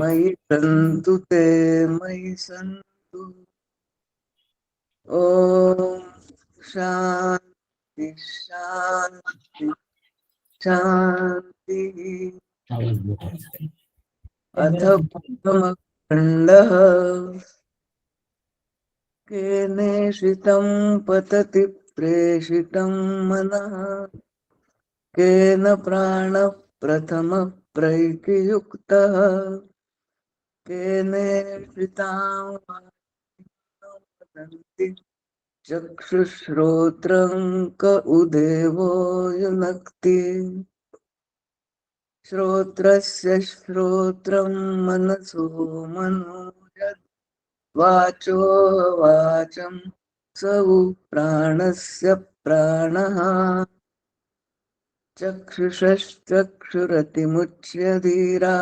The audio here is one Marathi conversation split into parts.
मयि सन्तु ते मयि सन्तु। ॐ शान्ति शान्ति शान्तिः। अथ प्रथमखण्डः केनेषितं पतति प्रेषितं मनः केन प्राणः प्रथमः प्रैतियुक्तः केनेषितां वदन्ति चक्षुश्रोत्रं क उदेवो युनक्ति श्रोत्रस्य श्रोत्रं मनसो मनो यद् वाचो वाचं स उ प्राणस्य प्राणः चक्षुषश्चक्षुरतिमुच्यधीरा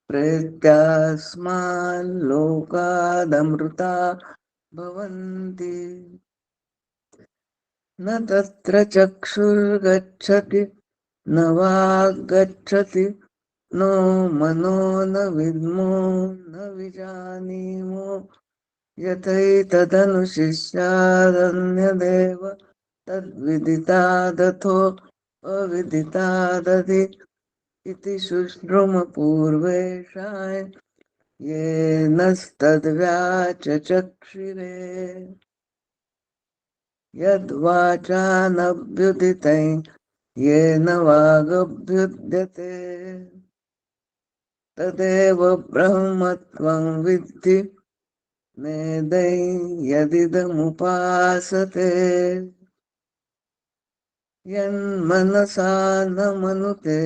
प्रेत्यास्माल्लोकादमृता भवन्ति न तत्र चक्षुर्गच्छति न वाग्गच्छति नो मनो न विद्मो न विजानीमो यथैतदनुशिष्यादन्यदेव तद्विदितादथो अविदितादधि इति शुश्रुमपूर्वेशाय येनस्तद्व्याचचक्षिरे यद्वाचानभ्युदितै येन वागभ्युद्यते तदेव ब्रह्मत्वं विद्धि मेदै यदिदमुपासते यन्मनसा न मनुते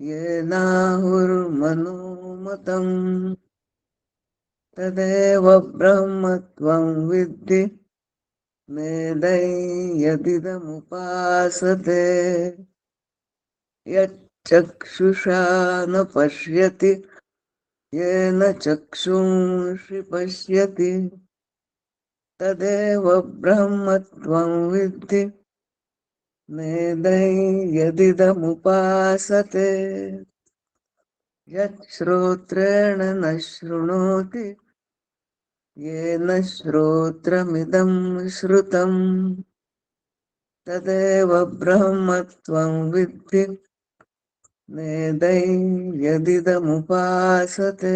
येनाहुर्मनोमतम् तदेव ब्रह्मत्वं विद्धि मेदै यदिदमुपासते यच्चक्षुषा न पश्यति येन चक्षुंषि पश्यति तदेव ब्रह्मत्वं विद्धि मेदै यदिदमुपासते यच्छ्रोत्रेण न शृणोति येन श्रोत्रमिदं श्रुतम् तदेव ब्रह्मत्वं विद्धि मेदै यदिदमुपासते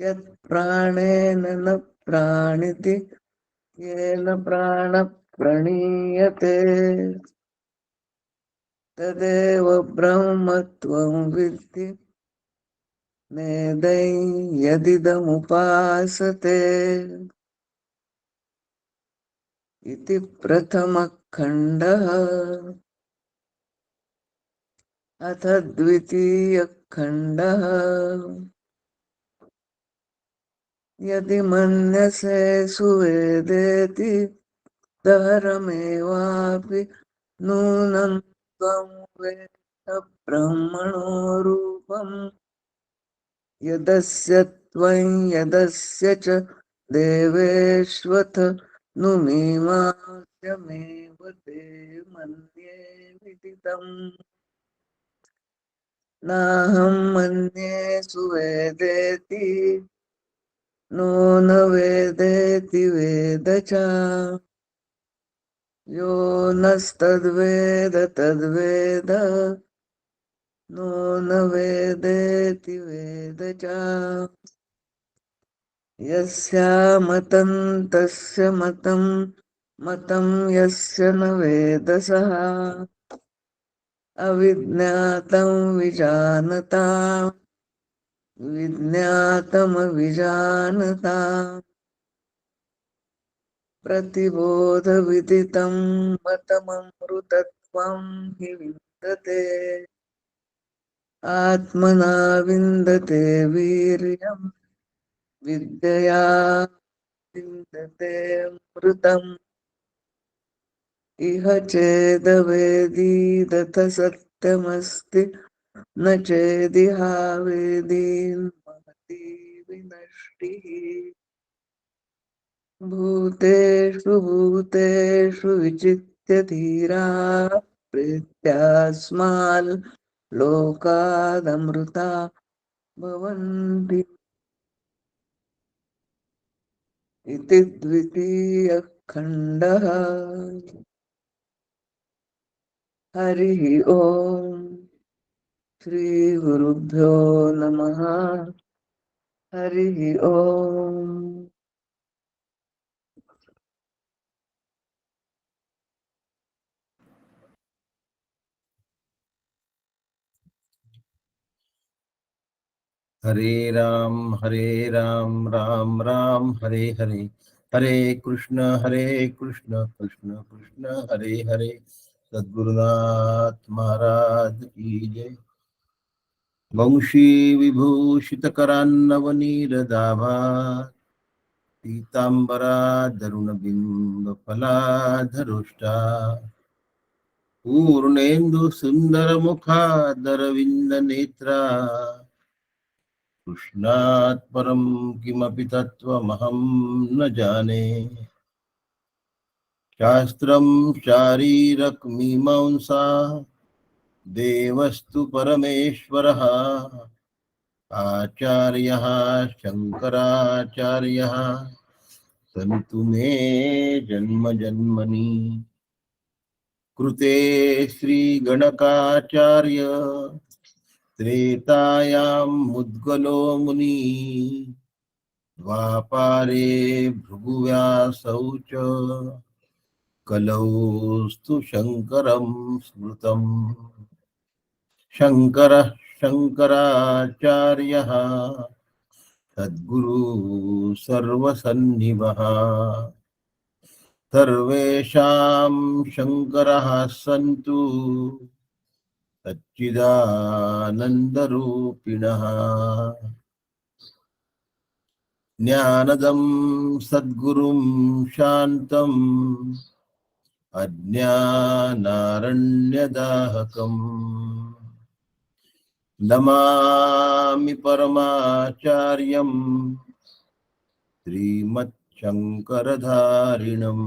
यत्प्राणेन न प्राणिति येन प्राणः प्रणीयते तदेव ब्रह्मत्वं विद्धि मेदै यदिदमुपासते इति प्रथमः खण्डः। अथ द्वितीयः खण्डः यदि मन्यसे सुवेदेति दहरमेवापि नूनं त्वं वेत्थ ब्रह्मणो रूपम् यदस्य त्वं यदस्य च देवेष्वथ नुमीमांस्यमेव ते मन्ये विदितम् नाहं मन्ये सुवेदेति नो न वेदेति वेद च यो नस्तद्वेद तद्वेद नो न वेदेति वेद च यस्यामतं तस्य मतं मतं यस्य न वेदसः अविज्ञातं विजानताम् विज्ञातमविजानताम् प्रतिबोधविदितं मतममृतत्वं हि विन्दते आत्मना विन्दते वीर्यं विद्यया विन्दते अमृतम् इह चेदवेदीदथ सत्यमस्ति न चेदिहावेदीन् महती विनष्टिः भूतेषु भूतेषु विचित्य धीरा प्रीत्यास्माल् लोकादमृता भवन्ति इति द्वितीयः खण्डः। हरिः ओम् श्रीगुरुभ्यो नमः। हरिः ओम्। हरे राम राम राम हरे हरे, हरे कृष्ण कृष्ण कृष्ण हरे हरे। सद्गुरुनाथ महाराज की जय। वंशी विभूषित करान्नवनीरदाभा पीतांबरा दरुण बिंब फलाधरुष्टा पूर्णेन्दु सुंदर मुखादरविंद नेत्रा कृष्णात् परं किमपि तत्त्वमहं न जाने। शास्त्रं शारीरकमीमांसा देवस्तु परमेश्वरः आचार्यः शङ्कराचार्यः सन्तु मे जन्म जन्मनि कृते श्रीगणकाचार्य त्रेतायां मुद्गलो मुनि द्वापारे भृगुव्यासौ च कलौस्तु शङ्करं स्मृतम्। शङ्करः शङ्कराचार्यः सद्गुरु सर्वसन्निभः। सर्वेषां शङ्करः सन्तु सच्चिदानन्दरूपिणः। ज्ञानदं सद्गुरुं शान्तम् अज्ञानारण्यदाहकम् नमामि परमाचार्यं श्रीमच्छङ्करधारिणम्।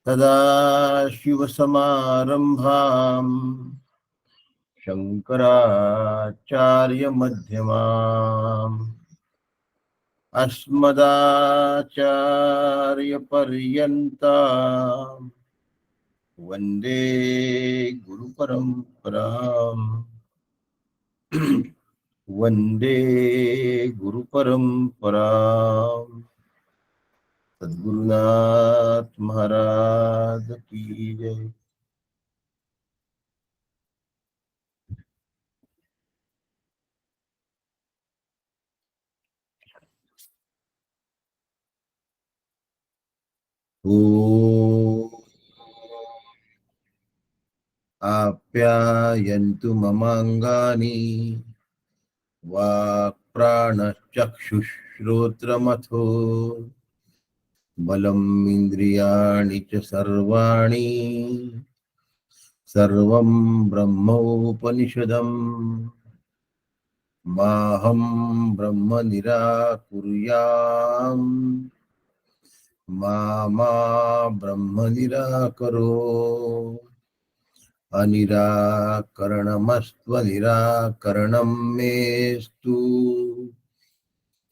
सदाशिवसमारम्भाम् शङ्कराचार्यमध्यमाम् अस्मदाचार्यपर्यन्ताम् वन्दे गुरुपरम्पराम्। वन्दे गुरुपरम्पराम्। सद्गुरुनाथ महाराज की जय। ओ आप्यायन्तु ममाङ्गानि वाक्प्राणचक्षुश्रोत्रमथो बलम् इन्द्रियाणि च सर्वाणि सर्वं ब्रह्मोपनिषदम् माहं ब्रह्म निराकुर्याम् मा ब्रह्म निराकरो। अनिराकरणमस्त्वनिराकरणं मेस्तु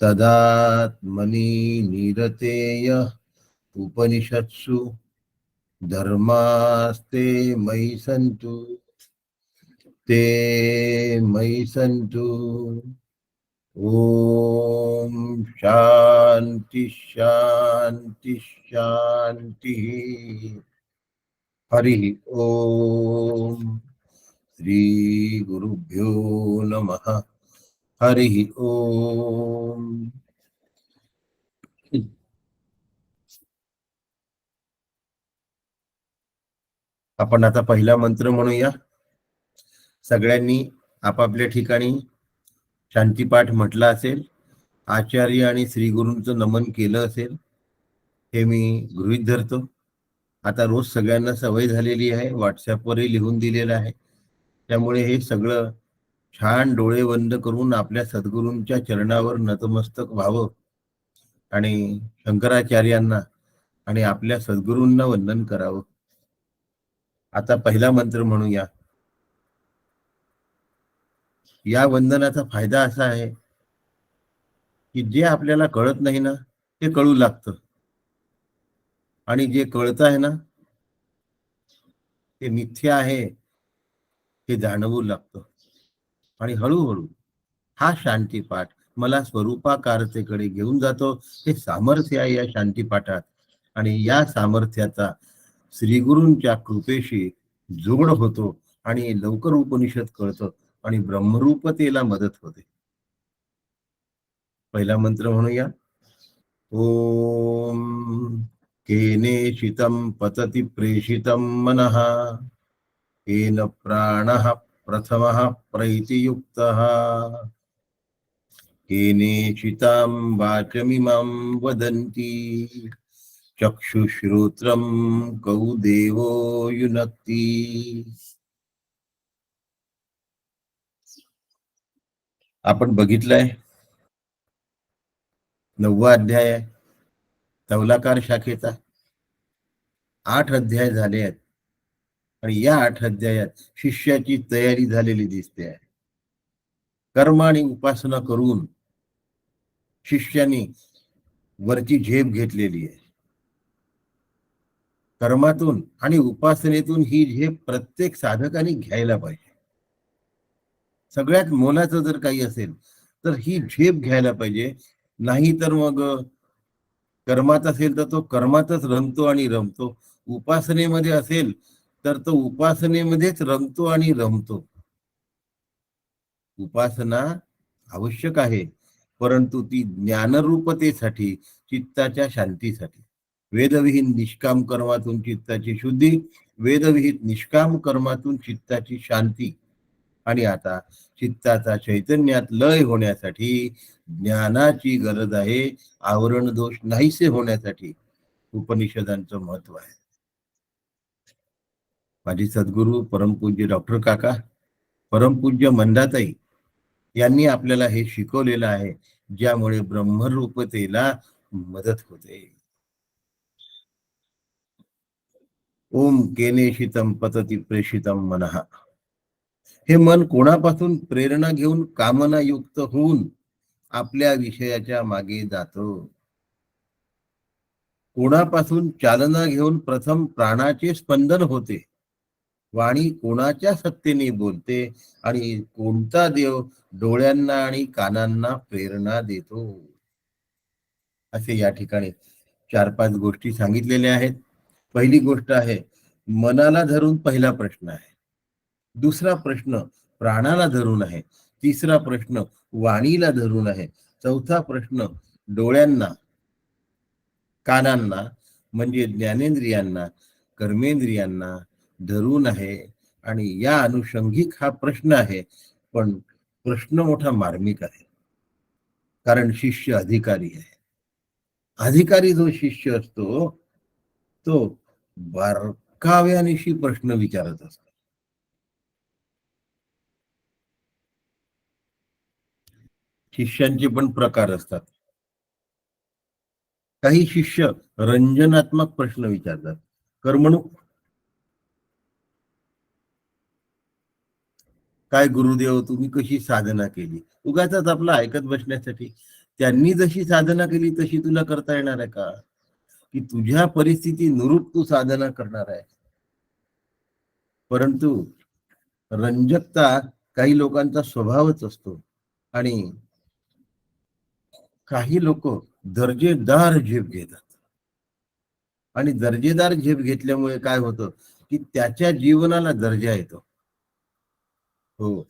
तदात्मनि निरतेय उपनिषत्सु धर्मास्ते मयि सन्तु ते मयि सन्तु। ओम शांति शांति शांति। हरि ओम श्री गुरुभ्यो नमः। हरि ओम। आपण आता पहिला मंत्र म्हणूया। सगळ्यांनी आपापल्या ठिकाणी शांतिपाठ म्हटला असेल, आचार्य आणि श्री गुरूंचं नमन केलं असेल, हे मी गृहीत धरतो। आता रोज सगळ्यांना सवय झालेली आहे, व्हॉट्सअपवरही लिहून दिलेलं आहे। त्यामुळे हे सगळं छान डोळे बंद करून आपल्या सद्गुरूंच्या चरणावर नतमस्तक व्हावं आणि शंकराचार्यांना आणि आपल्या सद्गुरूंना वंदन करावं. आता पहिला मंत्र म्हणूया. या वंदनाचा फायदा असा आहे की जे आपल्याला कळत नाही ना ते कळू लागतं, आणि जे कळत आहे ना ते मिथ्या आहे हे जाणवू लागतं. आणि हळूहळू हा शांतीपाठ मला स्वरूपाकारतेकडे घेऊन जातो. हे सामर्थ्य आहे या शांतीपाठात, आणि या सामर्थ्याचा श्रीगुरूंच्या कृपेशी जोड होतो आणि लवकर उपनिषद कळतं आणि ब्रह्मरूपतेला मदत होते. पहिला मंत्र म्हणूया. ओम केनेशितं पतति प्रेषितं मनः येन प्राणः प्रथमः प्रैतियुक्तः केनेचितां वाचमिमां वदन्ति चक्षुश्रोत्रं कौ देवो युनक्ति. आपण बघितलंय 9वा अध्याय आहे तौलाकार शाखेचा. 8 अध्याय झाले आहेत आणि या 8 अध्यायात शिष्याची तयारी झालेली दिसते आहे. कर्म आणि उपासना करून शिष्याने वरची झेप घेतलेली आहे. कर्मातून आणि उपासनेतून ही झेप प्रत्येक साधकाने घ्यायला पाहिजे. सगळ्यात मोलाचं जर काही असेल तर ही झेप घ्यायला पाहिजे. नाही तर मग कर्मात असेल तर तो कर्मातच रमतो आणि रमतो, उपासनेमध्ये असेल तर तो उपासनेमध्येच रमतो आणि रमतो. उपासना आवश्यक आहे, परंतु ती ज्ञानरूपतेसाठी, चित्ताच्या शांतीसाठी. वेदविहीन निष्काम कर्मातून चित्ताची शुद्धी, वेदविहीन निष्काम कर्मातून चित्ताची शांती, आणि आता चित्ताचा चैतन्यात लय होण्यासाठी ज्ञानाची गरज आहे. आवरण दोष नाहीसे होण्यासाठी उपनिषदांचं महत्व आहे. माझी सद्गुरू परमपूज्य डॉक्टर काका, परमपूज्य मंदाताई यांनी आपल्याला हे शिकवलेलं आहे, ज्यामुळे ब्रह्मरूपतेला मदत होते. ओम केनेशितं पतति प्रेषितं मनः. हे मन कोणापासून प्रेरणा घेऊन कामना युक्त होऊन आपल्या विषयाच्या मागे जातो. कोणापासून चालना घेऊन प्रथम प्राणाचे स्पंदन होते. वाणी कोणाच्या सत्तेने बोलते आणि कोणता देव डोळ्यांना आणि कानांना प्रेरणा देतो. असे या ठिकाणी 4-5 गोष्टी सांगितलेल्या आहेत. पहिली गोष्ट आहे मनाला धरून, पहिला प्रश्न आहे. दुसरा प्रश्न प्राणाला धरून आहे. तिसरा प्रश्न वाणीला धरून आहे. चौथा प्रश्न डोळ्यांना, कानांना म्हणजे ज्ञानेंद्रियांना, कर्मेंद्रियांना धरून आहे. आणि या अनुषंगिक हा प्रश्न आहे, पण प्रश्न मोठा मार्मिक आहे, कारण शिष्य अधिकारी आहे. अधिकारी जो शिष्य असतो तो बारकाव्यानिशी प्रश्न विचारत असतो. शिष्यांचे पण प्रकार असतात. काही शिष्य रंजनात्मक प्रश्न विचारतात. कर्मणूक काय गुरुदेव, तुम्ही कशी साधना केली, उगाच आपलं ऐकत बसण्यासाठी. त्यांनी जशी साधना केली तशी तुला करता येणार आहे का? की तुझ्या परिस्थिती नुरूप तू साधना करणार आहे? परंतु रंजकता काही लोकांचा स्वभावच असतो, आणि काही लोक दर्जेदार झेप घेतात. आणि दर्जेदार झेप घेतल्यामुळे काय होतं की त्याच्या जीवनाला दर्जा येतो. हो,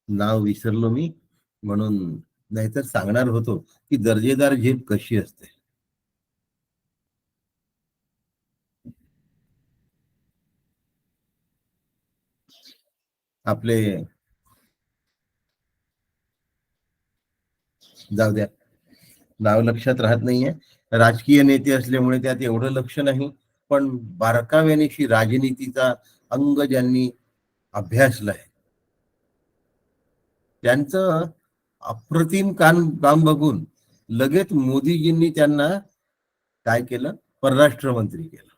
नाव विसरलो मी, म्हणून नाहीतर सांगणार होतो की दर्जेदार झेप कशी असते. आपले, जाऊ द्या, नाव लक्षात राहत नाहीये. राजकीय नेते असल्यामुळे त्यात एवढं लक्ष नाही, पण बारकाव्याने राजनीतीचा अंग ज्यांनी अभ्यासलाय त्यांचं अप्रतिम काम बघून लगेच मोदीजींनी त्यांना काय केलं, परराष्ट्र मंत्री केलं.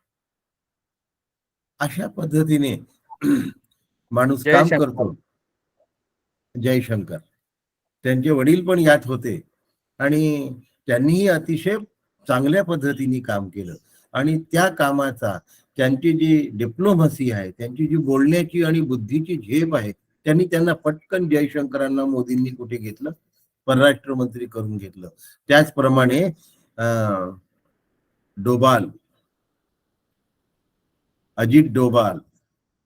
अशा पद्धतीने माणूस काम जयशंकर. करतो. जयशंकर त्यांचे वडील पण यात होते आणि त्यांनीही अतिशय चांगल्या पद्धतीने काम केलं आणि त्या कामाचा त्यांची जी डिप्लोमसी आहे, त्यांची जी बोलण्याची आणि बुद्धीची झेप आहे, त्यांना पटकन जयशंकरांना मोदींनी कुठे घेतलं, परराष्ट्र मंत्री करून घेतलं. त्याचप्रमाणे डोभाल, अजित डोभाल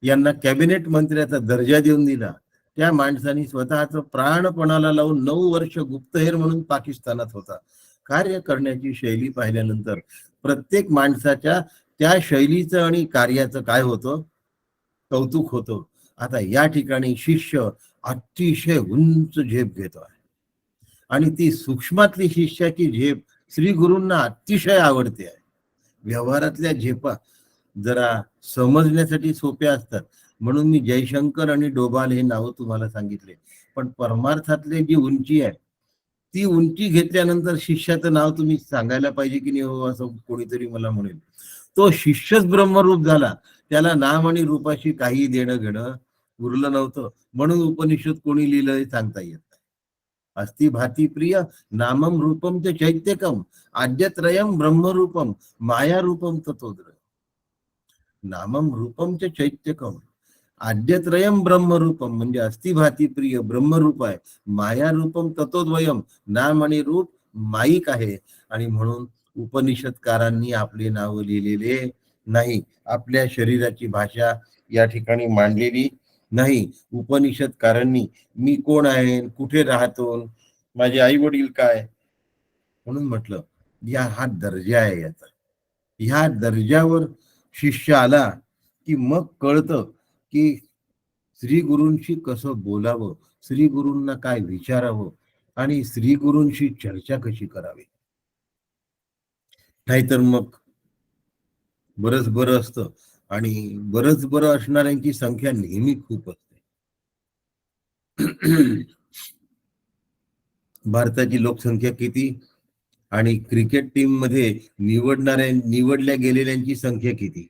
यांना कॅबिनेट मंत्र्याचा दर्जा देऊन दिला. त्या माणसाने स्वतःचं प्राणपणाला लावून 9 वर्ष गुप्तहेर म्हणून पाकिस्तानात होता. कार्य करण्याची शैली पाहिल्यानंतर प्रत्येक माणसाच्या त्या शैलीचं आणि कार्याचं काय होतं, कौतुक होतं. आता या ठिकाणी शिष्य अतिशय उंच झेप घेतो आहे आणि ती सूक्ष्मातली शिष्याची झेप श्री गुरूंना अतिशय आवडते आहे. व्यवहारातल्या झेपा जरा समजण्यासाठी सोप्या असतात म्हणून मी जयशंकर आणि डोभाल हे नाव तुम्हाला सांगितले, पण परमार्थातले जी उंची आहे ती उंची घेतल्यानंतर शिष्याचं नाव तुम्ही सांगायला पाहिजे की नाही हो, असं कोणीतरी मला म्हणेल. तो शिष्यच ब्रह्मरूप झाला, त्याला नाम आणि रूपाशी काही देणं घेणं उरलं नव्हतं. म्हणून उपनिषद कोणी लिहिलं सांगता येत नाही. अस्ति भाती प्रिय नामम रूपम ते चैत्यकम आद्यत्रयम ब्रह्मरूपम माया रूपम ततोद्र. नामम रूपम च चैत्यकम आद्यत्रयम ब्रह्मरूपम म्हणजे अस्ति भाती प्रिय ब्रह्मरूप आहे, माया रूपम ततोद्वयम नाम आणि रूप माईक आहे. आणि म्हणून उपनिषदकारांनी आपले नाव लिहिलेले नाही, आपल्या शरीराची भाषा या ठिकाणी मांडलेली नाही. उपनिषदकारांनी मी कोण आहे, कुठे राहतो, माझे आई वडील काय, म्हणून म्हटलं हा दर्जा आहे याचा. ह्या दर्जावर शिष्य आला की मग कळतं की श्री गुरूंशी कसं बोलावं, श्री गुरूंना काय विचारावं आणि श्री गुरूंशी चर्चा कशी करावी. नाहीतर मग बरंच बरं असतं आणि बरंच बरं असणाऱ्यांची संख्या नेहमी खूप असते. भारताची लोकसंख्या किती आणि क्रिकेट टीम मध्ये निवडल्या गेलेल्यांची संख्या किती,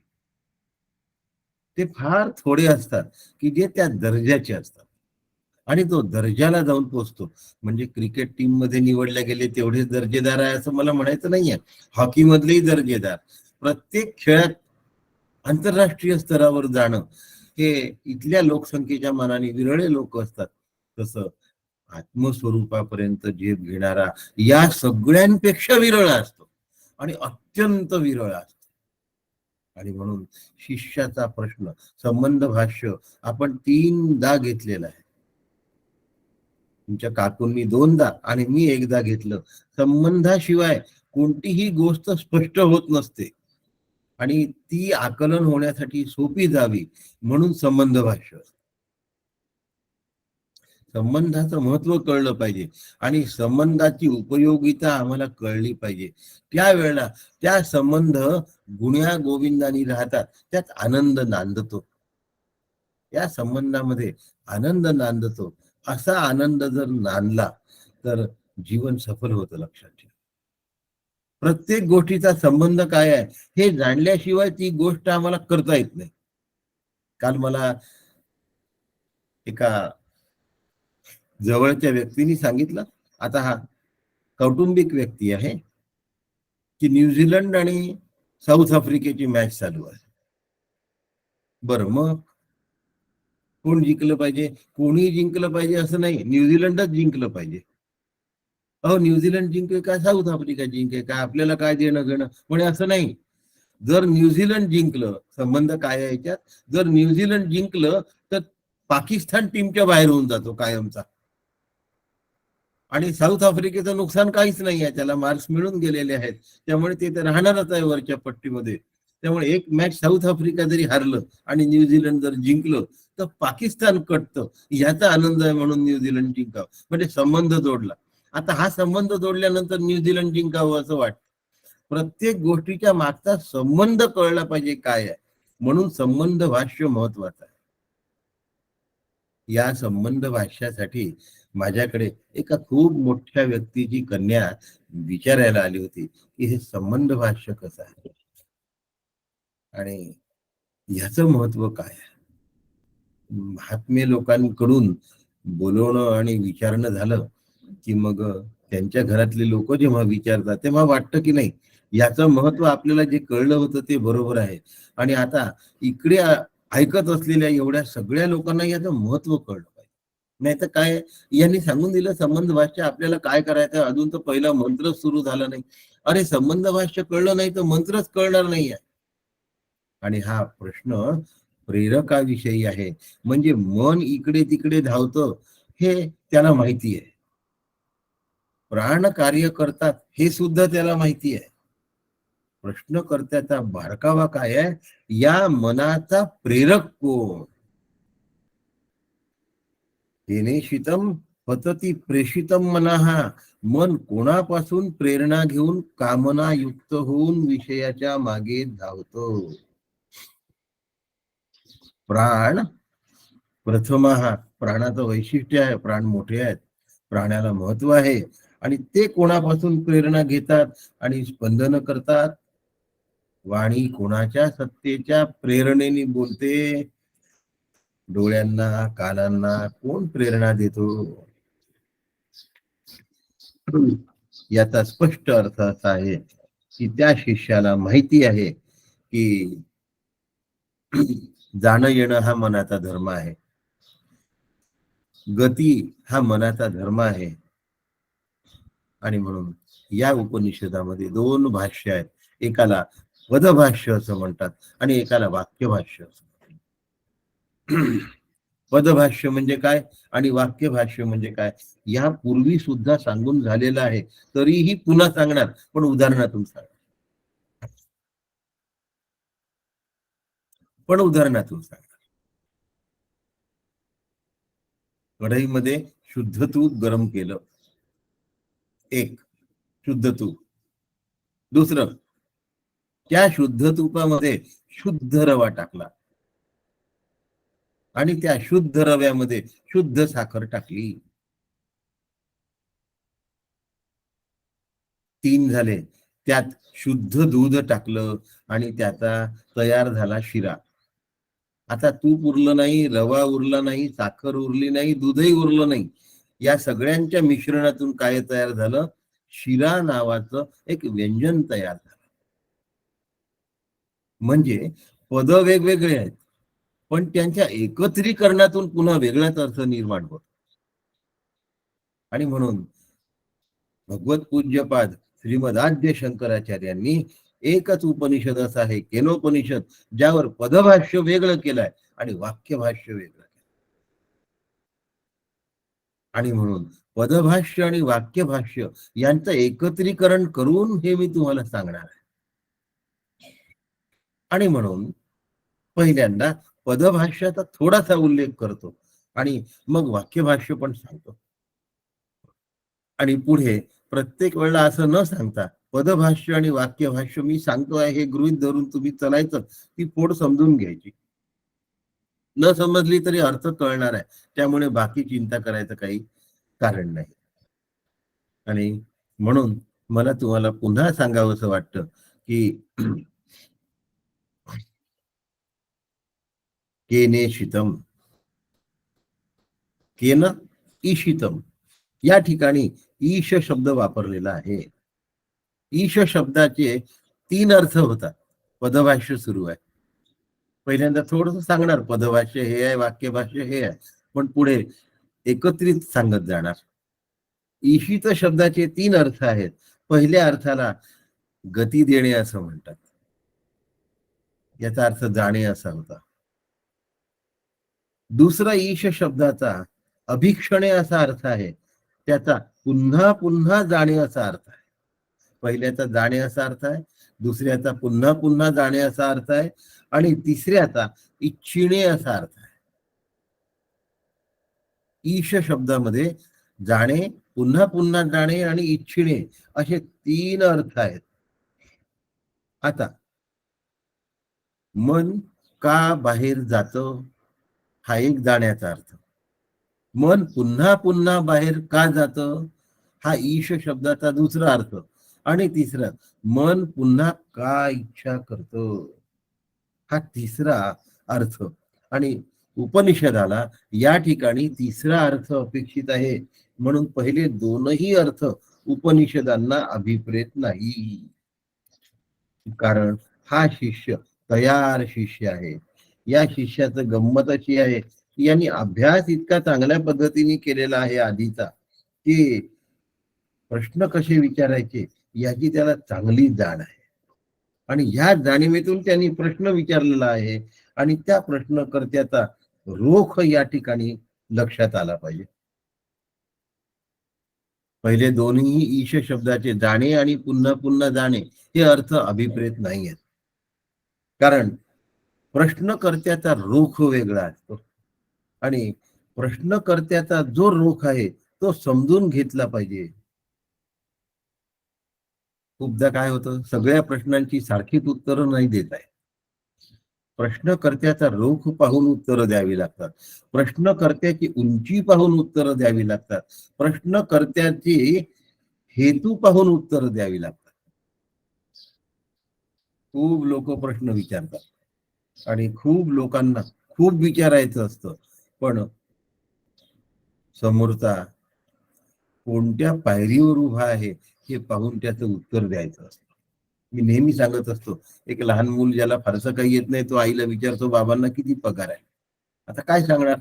ते फार थोडे असतात की जे त्या दर्जाचे असतात आणि तो दर्जाला जाऊन पोचतो. म्हणजे क्रिकेट टीम मध्ये निवडल्या गेले तेवढेच दर्जेदार आहे असं मला म्हणायचं नाहीये. हॉकी मधलेही दर्जेदार. प्रत्येक खेळात आंतरराष्ट्रीय स्तरावर जाणं हे इथल्या लोकसंख्येच्या मानाने विरळे लोक असतात. तसं आत्मस्वरूपापर्यंत झेप घेणारा या सगळ्यांपेक्षा विरळा असतो आणि अत्यंत विरळा असतो. आणि म्हणून शिष्याचा प्रश्न संबंध भाष्य आपण 3दा घेतलेला आहे. तुमच्या काकूंनी 2दा आणि मी 1दा घेतलं. संबंधाशिवाय कोणतीही गोष्ट स्पष्ट होत नसते आणि ती आकलन होण्यासाठी सोपी जावी म्हणून संबंध भाष्य. संबंधाचं महत्व कळलं पाहिजे आणि संबंधाची उपयोगिता आम्हाला कळली पाहिजे. त्यावेळेला त्या संबंध गुण्या गोविंदानी राहतात, त्यात आनंद नांदतो. या संबंधामध्ये आनंद नांदतो. असा आनंद जर नांदला तर जीवन सफल होतं. लक्षात ठेवा, प्रत्येक गोष्टीचा संबंध काय आहे हे जाणल्याशिवाय ती गोष्ट आम्हाला करता येत नाही. काल मला एका जवळच्या व्यक्तीने सांगितलं, आता हा कौटुंबिक व्यक्ती आहे, की न्यूझीलंड आणि साऊथ आफ्रिकेची मॅच चालू आहे. बरं, मग कोण जिंकलं पाहिजे? कोणी जिंकलं पाहिजे असं नाही, न्यूझीलंडच जिंकलं पाहिजे. अहो, न्यूझीलंड जिंके का साऊथ आफ्रिका जिंके का, आपल्याला काय देणं घेणं म्हणे, असं नाही. जर न्यूझीलंड जिंकलं, संबंध काय आहे याच्यात, जर न्यूझीलंड जिंकलं तर पाकिस्तान टीमच्या बाहेर होऊन जातो कायमचा. आणि साऊथ आफ्रिकेचं नुकसान काहीच नाही आहे, त्याला मार्क्स मिळून गेलेले आहेत, त्यामुळे ते तर राहणारच आहे वरच्या पट्टीमध्ये. त्यामुळे एक मॅच साऊथ आफ्रिका जरी हारलं आणि न्यूझीलंड जर जिंकलं तर पाकिस्तान कटतं, याचा आनंद आहे म्हणून न्यूझीलंड जिंकावं, म्हणजे संबंध जोडला. आता हा संबंध जोडल्यानंतर न्यूझीलंड जिंकावं असं वाटतं. प्रत्येक गोष्टीच्या मागचा संबंध कळला पाहिजे काय आहे, म्हणून संबंध भाष्य महत्वाचं आहे. या संबंध भाष्यासाठी माझ्याकडे एका खूप मोठ्या व्यक्तीची कन्या विचारायला आली होती की हे संबंध भाष्य कसं आहे आणि ह्याचं महत्व काय आहे. महात्मे लोकांकडून बोलवणं आणि विचारणं झालं की मग त्यांच्या घरातले लोक जेव्हा विचारतात तेव्हा वाटतं की नाही याचं महत्व आपल्याला जे कळलं होतं ते बरोबर आहे. आणि आता इकडे ऐकत असलेल्या एवढ्या सगळ्या लोकांना याचं महत्व कळलं पाहिजे. नाही तर काय, यांनी सांगून दिलं संबंध भाष्य आपल्याला काय करायचं, अजून तर पहिला मंत्र सुरू झाला नाही. अरे संबंध भाष्य कळलं नाही तर मंत्रच कळणार नाही आहे. आणि हा प्रश्न प्रेरकाविषयी आहे. म्हणजे मन इकडे तिकडे धावतं हे त्याला माहिती आहे, प्राण कार्य करतात हे सुद्धा त्याला माहिती आहे. प्रश्नकर्त्याचा बारकावा काय आहे, या मनाचा प्रेरक कोण. तेनेशितम पतती प्रेषितम मनः, मन कोणापासून प्रेरणा घेऊन कामना युक्त होऊन विषयाच्या मागे धावतो. प्राण प्रथम, हा प्राणाचं वैशिष्ट्य आहे, प्राण मोठे आहेत, प्राण्याला महत्व आहे. आणि ते कोणापासून प्रेरणा घेतात आणि स्पंदन करतात. वाणी कोणाच्या सत्तेच्या प्रेरणेने बोलते, डोळ्यांना कानांना कोण प्रेरणा देतो. याचा स्पष्ट अर्थ असा आहे की त्या शिष्याला माहिती आहे की जाणं येणं हा मनाचा धर्म आहे, गती हा मनाचा धर्म आहे. आणि म्हणून या उपनिषदामध्ये दोन भाष्य आहेत, एकाला पदभाष्य असं म्हणतात आणि एकाला वाक्यभाष्य असं म्हणतात. पदभाष्य म्हणजे काय आणि वाक्यभाष्य म्हणजे काय या पूर्वी सुद्धा सांगून झालेलं आहे, तरीही पुन्हा सांगणार, पण उदाहरणातून सांगणार. कढईमध्ये शुद्ध तूप गरम केलं, एक शुद्ध तूप. दुसरं, त्या शुद्ध तुपामध्ये शुद्ध रवा टाकला आणि त्या शुद्ध रव्यामध्ये शुद्ध साखर टाकली. 3 झाले. त्यात शुद्ध दूध टाकलं आणि त्याचा तयार झाला शिरा. आता तूप उरलं नाही, रवा उरला नाही, साखर उरली नाही, दूधही उरलं नाही. या सगळ्यांच्या मिश्रणातून काय तयार झालं, शिरा नावाचं एक व्यंजन तयार झालं. म्हणजे पद वेगवेगळे आहेत, पण त्यांच्या एकत्रीकरणातून पुन्हा वेगळाच अर्थ निर्माण होतो. आणि म्हणून भगवत पूज्यपाद श्रीमदाद्य शंकराचार्यांनी एकच उपनिषद असं आहे, केनोपनिषद, ज्यावर पदभाष्य वेगळं केलंय आणि वाक्यभाष्य वेगळं केलं. आणि म्हणून पदभाष्य आणि वाक्यभाष्य यांचं एकत्रीकरण करून हे मी तुम्हाला सांगणार आहे. आणि म्हणून पहिल्यांदा पदभाष्याचा थोडासा उल्लेख करतो आणि मग वाक्यभाष्य पण सांगतो. आणि पुढे प्रत्येक वेळेला असं न सांगता पदभाष्य आणि वाक्यभाष्य मी सांगतोय हे गृहीत धरून तुम्ही चालायचं, ती फोड समजून घ्यायची. न समजली तरी अर्थ कळणार आहे, त्यामुळे बाकी चिंता करायचं काही कारण नाही. आणि म्हणून मला तुम्हाला पुन्हा सांगावंसं वाटतं की केने शीतम, केन ईशितम, या ठिकाणी ईश शब्द वापरलेला आहे. ईश शब्दाचे 3 अर्थ होतात. पदभाष्य सुरू आहे, पहिल्यांदा थोडस सांगणार, पदभाष्य हे आहे, वाक्यभाष्य हे आहे, पण पुढे एकत्रित सांगत जाणार. ईशित शब्दाचे 3 अर्थ आहेत. पहिल्या अर्थाला गती देणे असं म्हणतात, याचा अर्थ जाणे असा होता. दुसरा ईश शब्दाचा अभिक्षणे असा अर्थ आहे, त्याचा पुन्हा पुन्हा जाणे असा अर्थ आहे. पहिल्याचा जाणे असा अर्थ आहे, दुसऱ्याचा पुन्हा पुन्हा जाणे असा अर्थ आहे आणि तिसऱ्याचा इच्छिणे असा अर्थ आहे. ईश शब्दामध्ये जाणे, पुन्हा पुन्हा जाणे आणि इच्छिणे असे 3 अर्थ आहेत. आता मन का बाहेर जातं हा एक जाण्याचा अर्थ. मन पुन्हा पुन्हा बाहेर का जातं हा ईश शब्दाचा दुसरा अर्थ. आणि तिसरा, मन पुन्हा का इच्छा करतं हा तिसरा अर्थ. आणि उपनिषदाला या ठिकाणी तिसरा अर्थ अपेक्षित आहे, म्हणून पहिले दोनही अर्थ उपनिषदांना अभिप्रेत नाही. कारण हा शिष्य तयार शिष्य आहे. या शिष्याचं गंमत अशी आहे की यांनी अभ्यास इतका चांगल्या पद्धतीने केलेला आहे आधीचा, की प्रश्न कसे विचारायचे याची त्याला चांगली जाण आहे. आणि ह्या जाणीवेतून त्यांनी प्रश्न विचारलेला आहे आणि त्या प्रश्नकर्त्याचा रोख या ठिकाणी लक्षात आला पाहिजे. पहिले दोन्ही ईश शब्दाचे जाणे आणि पुन्हा पुन्हा जाणे हे अर्थ अभिप्रेत नाही आहेत. कारण प्रश्नकर्त्याचा रोख वेगळा असतो आणि प्रश्नकर्त्याचा जो रोख आहे तो समजून घेतला पाहिजे. खूपदा काय होतं, सगळ्या प्रश्नांची सारखीच उत्तरं नाही देत आहे. प्रश्नकर्त्याचा रोख पाहून उत्तरं द्यावी लागतात. प्रश्नकर्त्याची उंची पाहून उत्तरं द्यावी लागतात. प्रश्नकर्त्याची हेतू पाहून उत्तरं द्यावी लागतात. खूप लोक प्रश्न विचारतात आणि खूप लोकांना खूप विचारायचं असतं, पण समोरचा कोणत्या पायरीवर उभा आहे हे पाहून त्याचं उत्तर द्यायचं असतं. मी नेहमी सांगत असतो, एक लहान मूल ज्याला फारसं काही येत नाही तो आईला विचारतो, बाबांना किती पगार आहे. आता काय सांगणार,